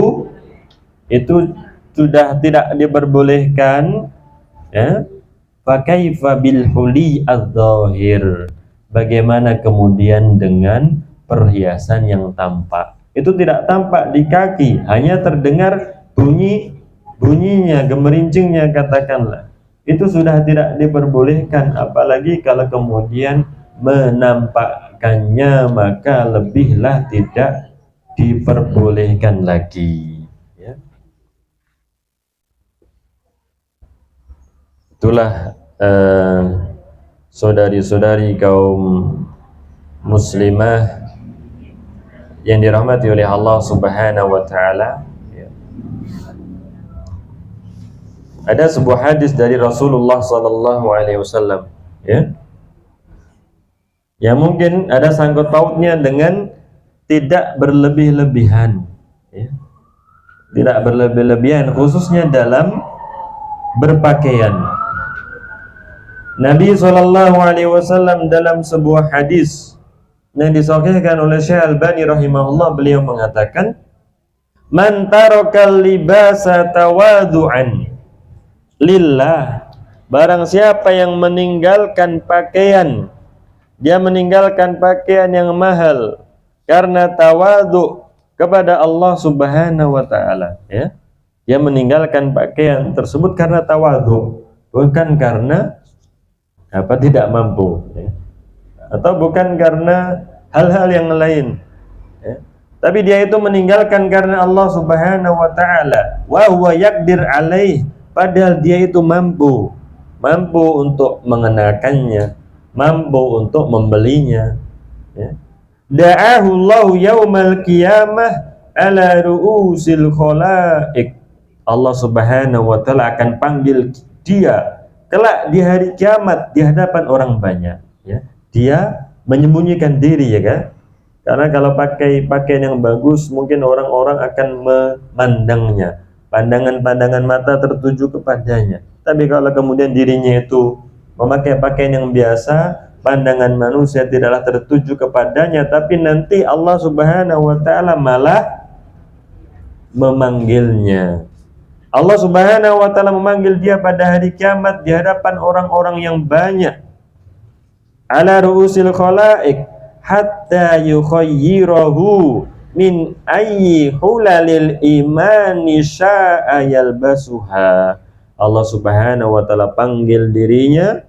itu sudah tidak diperbolehkan. Ya. Fakaifa bil huli adz-dzahir. Bagaimana kemudian dengan perhiasan yang tampak? Itu tidak tampak di kaki, hanya terdengar bunyinya, gemerincingnya katakanlah. Itu sudah tidak diperbolehkan, apalagi kalau kemudian menampakkannya, maka lebihlah tidak diperbolehkan lagi. Ya. Itulah saudari-saudari kaum muslimah yang dirahmati oleh Allah Subhanahu wa taala. Ya. Ada sebuah hadis dari Rasulullah sallallahu alaihi wasallam, ya. Ya mungkin ada sangkut pautnya dengan tidak berlebih-lebihan, ya. Tidak berlebih-lebihan khususnya dalam berpakaian. Nabi SAW dalam sebuah hadis yang disahihkan oleh Syekh Albani rahimahullah, beliau mengatakan, man tarakal libasa tawadu'an lillah, barang siapa yang meninggalkan pakaian, dia meninggalkan pakaian yang mahal karena tawadu kepada Allah Subhanahu wa taala, ya. Dia meninggalkan pakaian tersebut karena tawadu, bukan karena tidak mampu, ya. Atau bukan karena hal-hal yang lain, ya. Tapi dia itu meninggalkan karena Allah Subhanahu wa taala, wa huwa yaqdir alaih, padahal dia itu mampu untuk mengenakannya, mampu untuk membelinya, ya. Da'ahu Allah yaumal qiyamah ala ru'usil khalaik. Allah Subhanahu wa taala akan panggil dia kelak di hari kiamat di hadapan orang banyak, ya. Dia menyembunyikan diri, ya kan? Karena kalau pakai pakaian yang bagus, mungkin orang-orang akan memandangnya, pandangan-pandangan mata tertuju kepadanya. Tapi kalau kemudian dirinya itu memakai pakaian yang biasa, pandangan manusia tidaklah tertuju kepadanya, tapi nanti Allah Subhanahu wa taala malah memanggilnya. Allah Subhanahu wa taala memanggil dia pada hari kiamat di hadapan orang-orang yang banyak. Ala ru'usil khalaik hatta yukhayyirahu min ayyi hulalil imani sya'a yalbasuha. Allah Subhanahu wa taala panggil dirinya,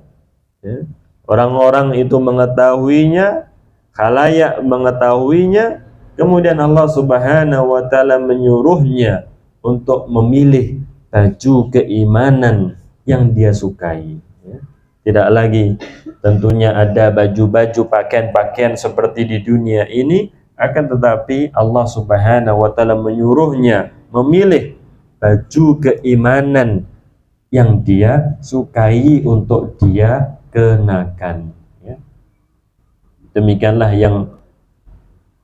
ya. Orang-orang itu mengetahuinya, khalayak mengetahuinya, kemudian Allah Subhanahu wa taala menyuruhnya untuk memilih baju keimanan yang dia sukai, ya. Tidak lagi tentunya ada baju-baju, pakaian-pakaian seperti di dunia ini, akan tetapi Allah Subhanahu wa taala menyuruhnya memilih baju keimanan yang dia sukai untuk dia kenakan, ya. Demikianlah yang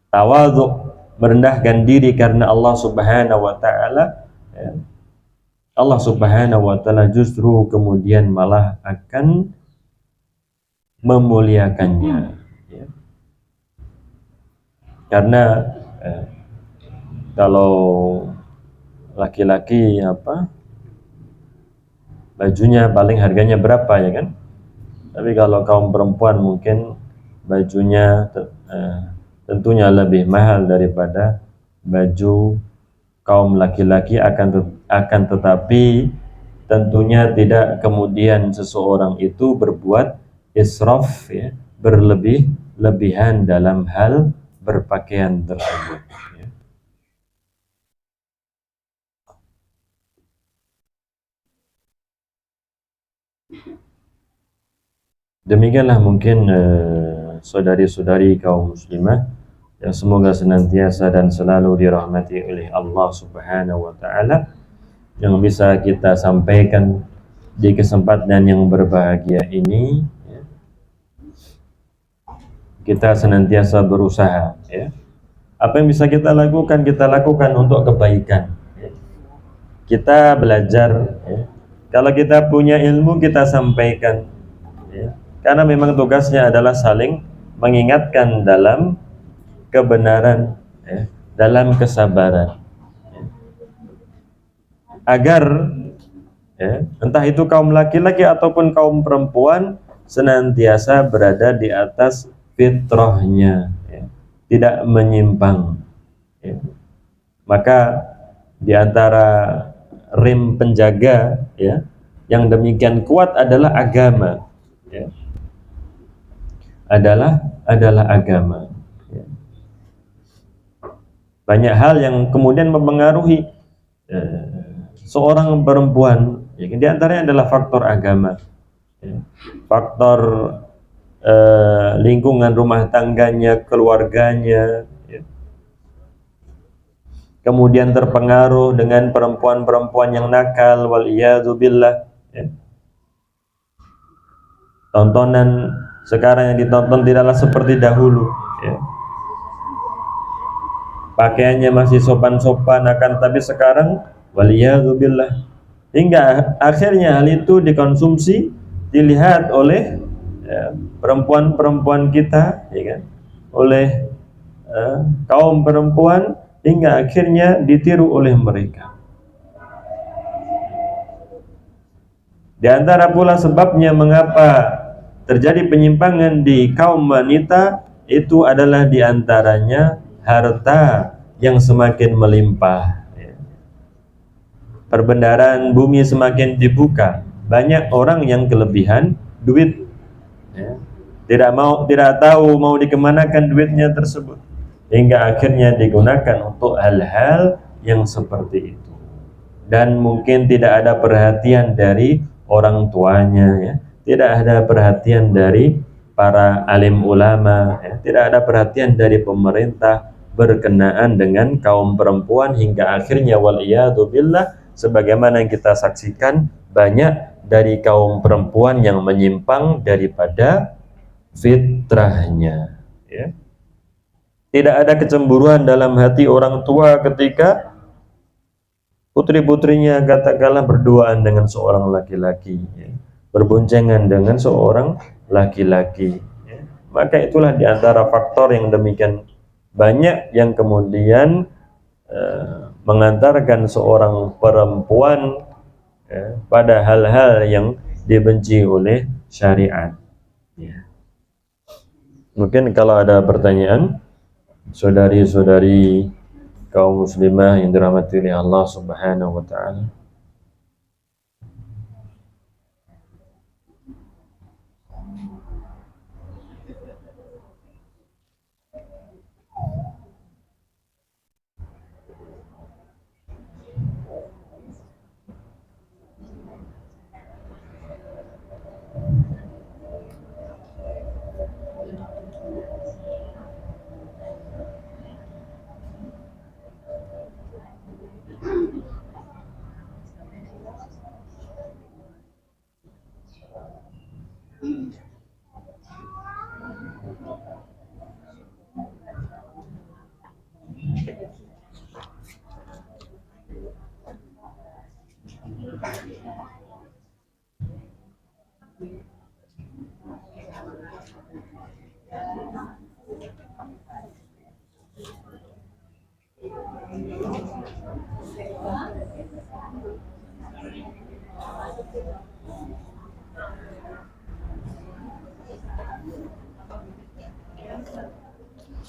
tawadhu, merendahkan diri karena Allah Subhanahu wa taala, ya. Allah Subhanahu wa taala justru kemudian malah akan memuliakannya, ya. Karena kalau laki-laki bajunya paling harganya berapa, ya kan? Tapi kalau kaum perempuan mungkin bajunya tentunya lebih mahal daripada baju kaum laki-laki, akan tetapi tentunya tidak kemudian seseorang itu berbuat israf, ya, berlebihan dalam hal berpakaian tersebut, ya. Demikianlah mungkin saudari-saudari kaum muslimah yang semoga senantiasa dan selalu dirahmati oleh Allah Subhanahu wa taala, yang bisa kita sampaikan di kesempatan yang berbahagia ini, ya. Kita senantiasa berusaha, ya. Apa yang bisa kita lakukan untuk kebaikan, ya. Kita belajar, ya. Kalau kita punya ilmu, kita sampaikan, ya. Karena memang tugasnya adalah saling mengingatkan dalam kebenaran, ya, dalam kesabaran, ya. Agar, ya, entah itu kaum laki-laki ataupun kaum perempuan senantiasa berada di atas fitrahnya, ya, tidak menyimpang, ya. Maka di antara rem penjaga, ya, yang demikian kuat adalah agama, ya. adalah agama, ya. Banyak hal yang kemudian mempengaruhi seorang perempuan, ya, di antaranya adalah faktor agama, ya. Faktor lingkungan rumah tangganya, keluarganya, ya. Kemudian terpengaruh dengan perempuan-perempuan yang nakal, waliyadzubillah, ya. Tontonan sekarang yang ditonton tidaklah seperti dahulu, ya. Pakaiannya masih sopan-sopan, akan tapi sekarang waliyadzubillah, hingga akhirnya hal itu dikonsumsi, dilihat oleh, ya, perempuan-perempuan kita, ya kan, oleh kaum perempuan, hingga akhirnya ditiru oleh mereka. Di antara pula sebabnya mengapa terjadi penyimpangan di kaum wanita itu adalah di antaranya harta yang semakin melimpah, ya. Perbendaharaan bumi semakin dibuka, banyak orang yang kelebihan duit, ya. Tidak tahu mau dikemanakan duitnya tersebut, hingga akhirnya digunakan untuk hal-hal yang seperti itu, dan mungkin tidak ada perhatian dari orang tuanya, ya. Tidak ada perhatian dari para alim ulama, ya. Tidak ada perhatian dari pemerintah berkenaan dengan kaum perempuan, hingga akhirnya waliyadzubillah, sebagaimana yang kita saksikan, banyak dari kaum perempuan yang menyimpang daripada fitrahnya, ya. Tidak ada kecemburuan dalam hati orang tua ketika putri-putrinya katakanlah berduaan dengan seorang laki-laki, ya, berboncengan dengan seorang laki-laki, ya. Maka itulah diantara faktor yang demikian banyak yang kemudian mengantarkan seorang perempuan, ya, pada hal-hal yang dibenci oleh syariat, ya. Mungkin kalau ada pertanyaan, saudari-saudari kaum muslimah yang dirahmati oleh Allah Subhanahu wa taala.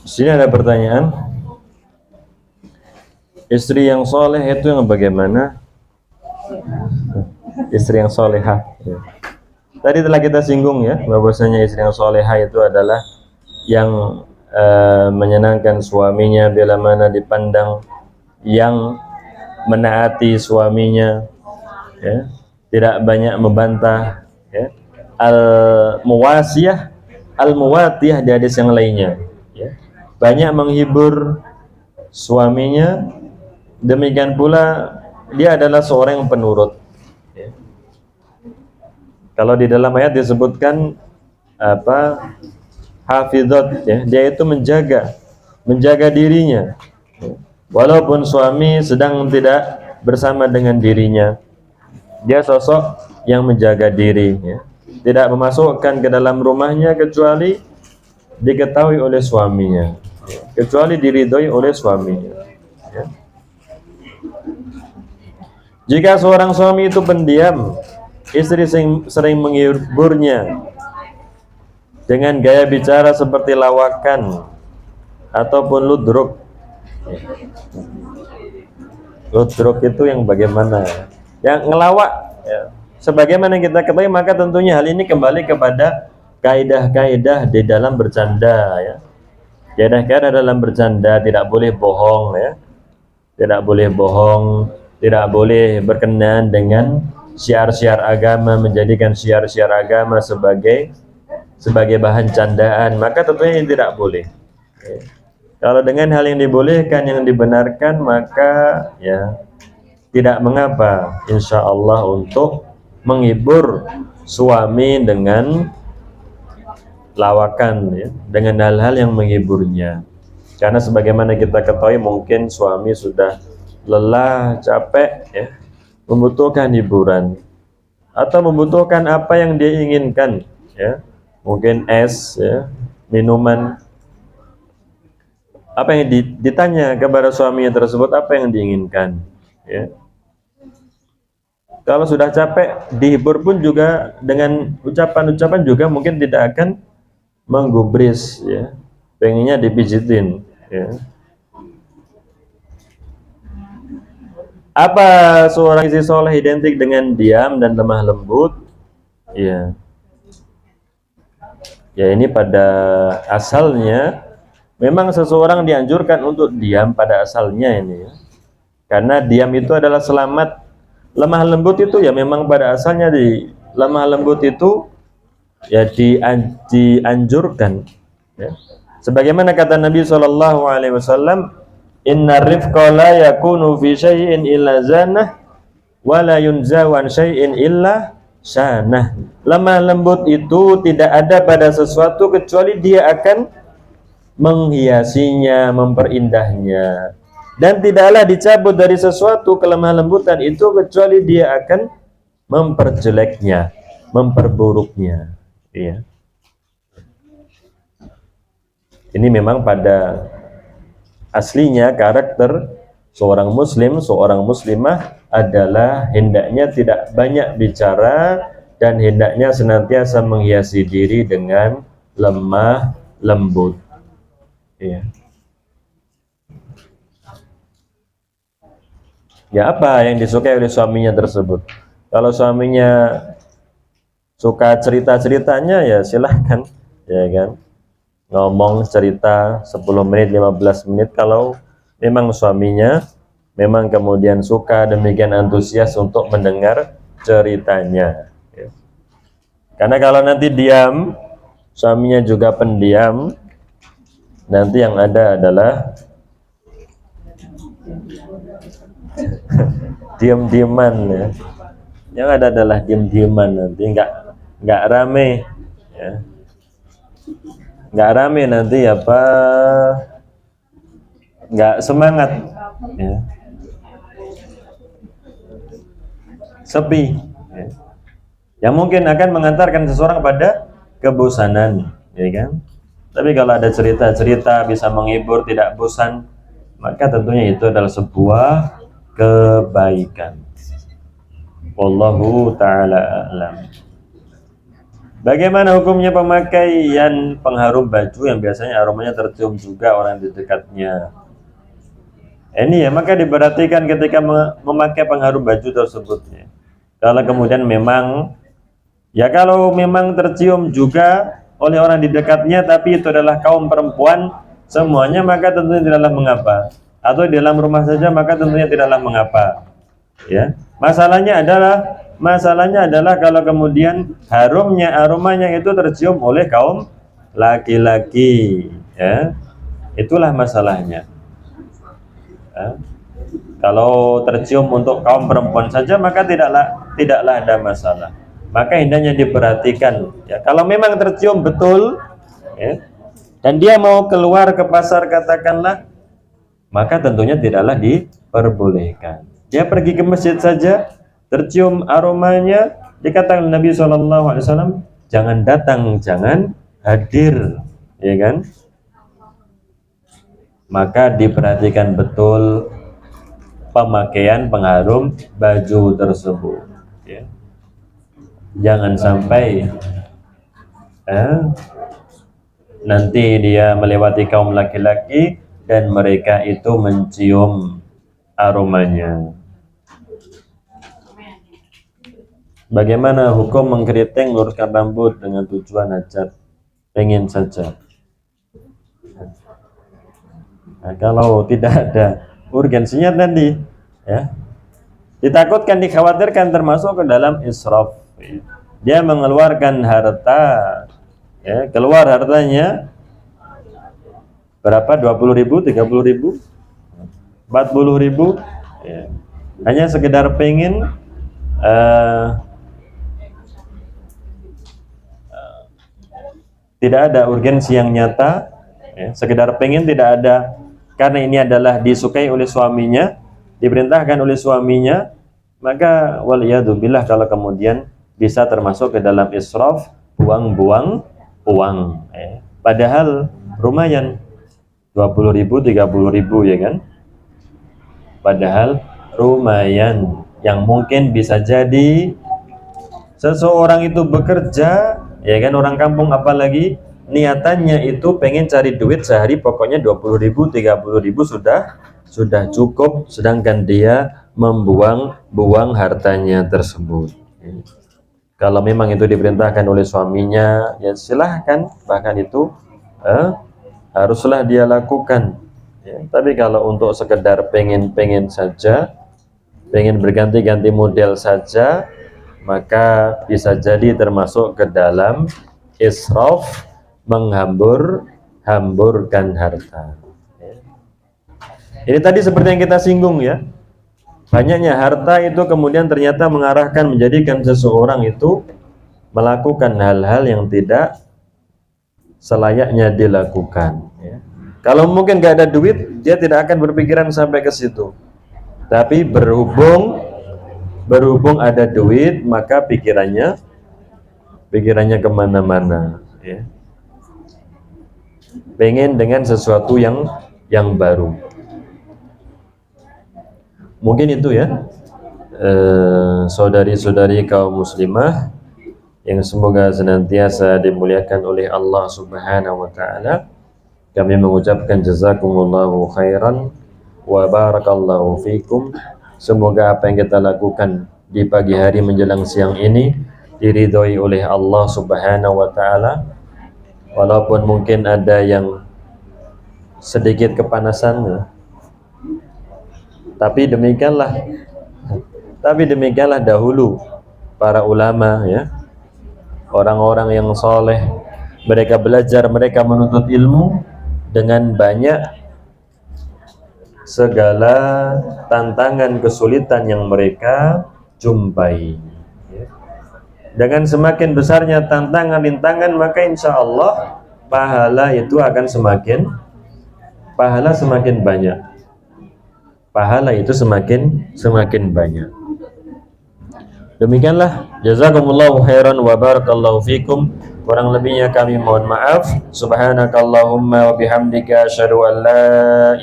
Sini ada pertanyaan. Istri yang soleh itu yang bagaimana? Istri yang solehah. Ya. Tadi telah kita singgung ya, bahwasanya istri yang solehah itu adalah yang menyenangkan suaminya bila mana dipandang, yang menaati suaminya, ya, tidak banyak membantah, ya. Al-muwasiyah, al-muwatiyah di hadis yang lainnya, ya. Banyak menghibur suaminya, demikian pula dia adalah seorang yang penurut, ya. Kalau di dalam ayat disebutkan apa, hafizat, ya, dia itu menjaga dirinya, ya. Walaupun suami sedang tidak bersama dengan dirinya, dia sosok yang menjaga diri, ya. Tidak memasukkan ke dalam rumahnya kecuali diketahui oleh suaminya, ya. Kecuali diridhoi oleh suaminya, ya. Jika seorang suami itu pendiam, istri sering menghiburnya dengan gaya bicara seperti lawakan ataupun ludruk. Ludruk itu yang bagaimana? Yang ngelawak, ya. Sebagaimana kita ketahui, maka tentunya hal ini kembali kepada kaidah-kaidah di dalam bercanda, ya. Kaidah-kaidah dalam bercanda, tidak boleh bohong, ya. Tidak boleh bohong, tidak boleh berkenan dengan syiar-syiar agama, menjadikan syiar-syiar agama sebagai bahan candaan, maka tentunya ini tidak boleh, ya. Kalau dengan hal yang dibolehkan, yang dibenarkan, maka ya tidak mengapa insya Allah untuk menghibur suami dengan lawakan, ya, dengan hal-hal yang menghiburnya. Karena sebagaimana kita ketahui, mungkin suami sudah lelah, capek, ya, membutuhkan hiburan atau membutuhkan apa yang dia inginkan, ya. Mungkin es, ya, minuman. Apa yang ditanya kepada suaminya tersebut, apa yang diinginkan, ya. Kalau sudah capek, dihibur pun juga dengan ucapan-ucapan juga mungkin tidak akan menggubris, ya. Pengennya dipijitin, ya. Apa seorang istri soleh identik dengan diam dan lemah lembut? Ya, ya ini pada asalnya memang seseorang dianjurkan untuk diam pada asalnya ini, ya. Karena diam itu adalah selamat. Lemah lembut itu ya memang pada asalnya lemah lembut itu ya dianjurkan, ya. Sebagaimana kata Nabi SAW, inna rifqa la yakunu fi syai'in illa zanah wa la yunzawan syai'in illa syanah. Lemah lembut itu tidak ada pada sesuatu kecuali dia akan menghiasinya, memperindahnya. Dan tidaklah dicabut dari sesuatu kelemah lembutan itu kecuali dia akan memperjeleknya, memperburuknya, ya. Ini memang pada aslinya karakter seorang muslim, seorang muslimah adalah hendaknya tidak banyak bicara dan hendaknya senantiasa menghiasi diri dengan lemah lembut, ya. Ya, apa yang disukai oleh suaminya tersebut? Kalau suaminya suka cerita-ceritanya, ya silahkan, ya kan, ngomong cerita 10 menit, 15 menit. Kalau memang suaminya memang kemudian suka, demikian antusias untuk mendengar ceritanya, ya. Karena kalau nanti diam, suaminya juga pendiam, nanti yang ada adalah diam-diaman, ya. Yang ada adalah diam-diaman, nanti nggak rame, ya. Nggak rame nanti apa, nggak semangat, ya. Sepi, ya. Yang mungkin akan mengantarkan seseorang pada kebosanan, ya kan. Tapi kalau ada cerita-cerita bisa menghibur, tidak bosan, maka tentunya itu adalah sebuah kebaikan. Wallahu ta'ala a'lam. Bagaimana hukumnya pemakaian pengharum baju yang biasanya aromanya tercium juga orang di dekatnya? Ini ya, maka diperhatikan ketika memakai pengharum baju tersebut ya. Kalau kemudian memang ya, kalau memang tercium juga oleh orang di dekatnya tapi itu adalah kaum perempuan semuanya, maka tentunya tidaklah mengapa. Atau di dalam rumah saja, maka tentunya tidaklah mengapa. Ya, masalahnya adalah kalau kemudian aromanya itu tercium oleh kaum laki-laki, ya, itulah masalahnya. Ya. Kalau tercium untuk kaum perempuan saja, maka tidaklah ada masalah. Maka hendaknya diperhatikan. Ya, kalau memang tercium betul, ya, dan dia mau keluar ke pasar katakanlah, maka tentunya tidaklah diperbolehkan. Dia pergi ke masjid saja, tercium aromanya, dikatakan Nabi SAW, jangan datang, jangan hadir, ya kan? Maka diperhatikan betul pemakaian pengharum baju tersebut. Ya. Jangan sampai nanti dia melewati kaum laki-laki dan mereka itu mencium aromanya. Bagaimana hukum mengkeriting, luruskan rambut dengan tujuan hajat? Pengen saja. Nah, kalau tidak ada urgensinya tadi, ya, ditakutkan, dikhawatirkan termasuk ke dalam israf. Dia mengeluarkan harta, ya, keluar hartanya berapa? 20.000, 30.000, 40.000, ya. Hanya sekedar pengen tidak ada urgensi yang nyata, ya, sekedar pengen, tidak ada, karena ini adalah disukai oleh suaminya, diperintahkan oleh suaminya, maka waliyadzubillah kalau kemudian bisa termasuk ke dalam israf, buang-buang uang, ya. Padahal lumayan 20.000, 30.000, ya kan? Padahal lumayan, yang mungkin bisa jadi seseorang itu bekerja, ya kan, orang kampung apalagi, niatannya itu pengen cari duit sehari, pokoknya 20.000, 30.000 sudah cukup, sedangkan dia membuang hartanya tersebut. Kalau memang itu diperintahkan oleh suaminya, ya silahkan, bahkan itu haruslah dia lakukan, ya. Tapi kalau untuk sekedar pengen saja, pengen berganti-ganti model saja, maka bisa jadi termasuk ke dalam israf, hamburkan harta. Ini tadi seperti yang kita singgung, ya. Banyaknya harta itu kemudian ternyata mengarahkan, menjadikan seseorang itu melakukan hal-hal yang tidak selayaknya dilakukan, ya. Kalau mungkin gak ada duit, dia tidak akan berpikiran sampai ke situ. Tapi berhubung ada duit, maka pikirannya kemana-mana, ya. Pengen dengan sesuatu yang baru. Mungkin itu, ya, saudari-saudari kaum muslimah yang semoga senantiasa dimuliakan oleh Allah Subhanahu wa taala. Kami mengucapkan jazakumullahu khairan wa barakallahu fikum. Semoga apa yang kita lakukan di pagi hari menjelang siang ini diridhoi oleh Allah Subhanahu wa taala. Walaupun mungkin ada yang sedikit kepanasan, tapi demikianlah dahulu para ulama, ya, orang-orang yang soleh, mereka belajar, mereka menuntut ilmu dengan banyak segala tantangan, kesulitan yang mereka jumpai, ya. Dengan semakin besarnya tantangan, rintangan, maka insya Allah pahala itu akan semakin banyak. Pahala itu semakin banyak. Demikianlah, jazakumullahu khairan wa barakallahu fikum. Kurang lebihnya kami mohon maaf. Subhanakallahumma wa bihamdika asyhadu an la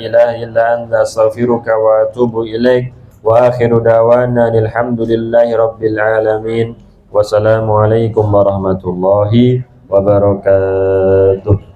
ilaha illa anta astaghfiruka wa atubu ilaik. Wa akhiru da'wana alhamdulillahi rabbil alamin. Wassalamualaikum warahmatullahi wabarakatuh.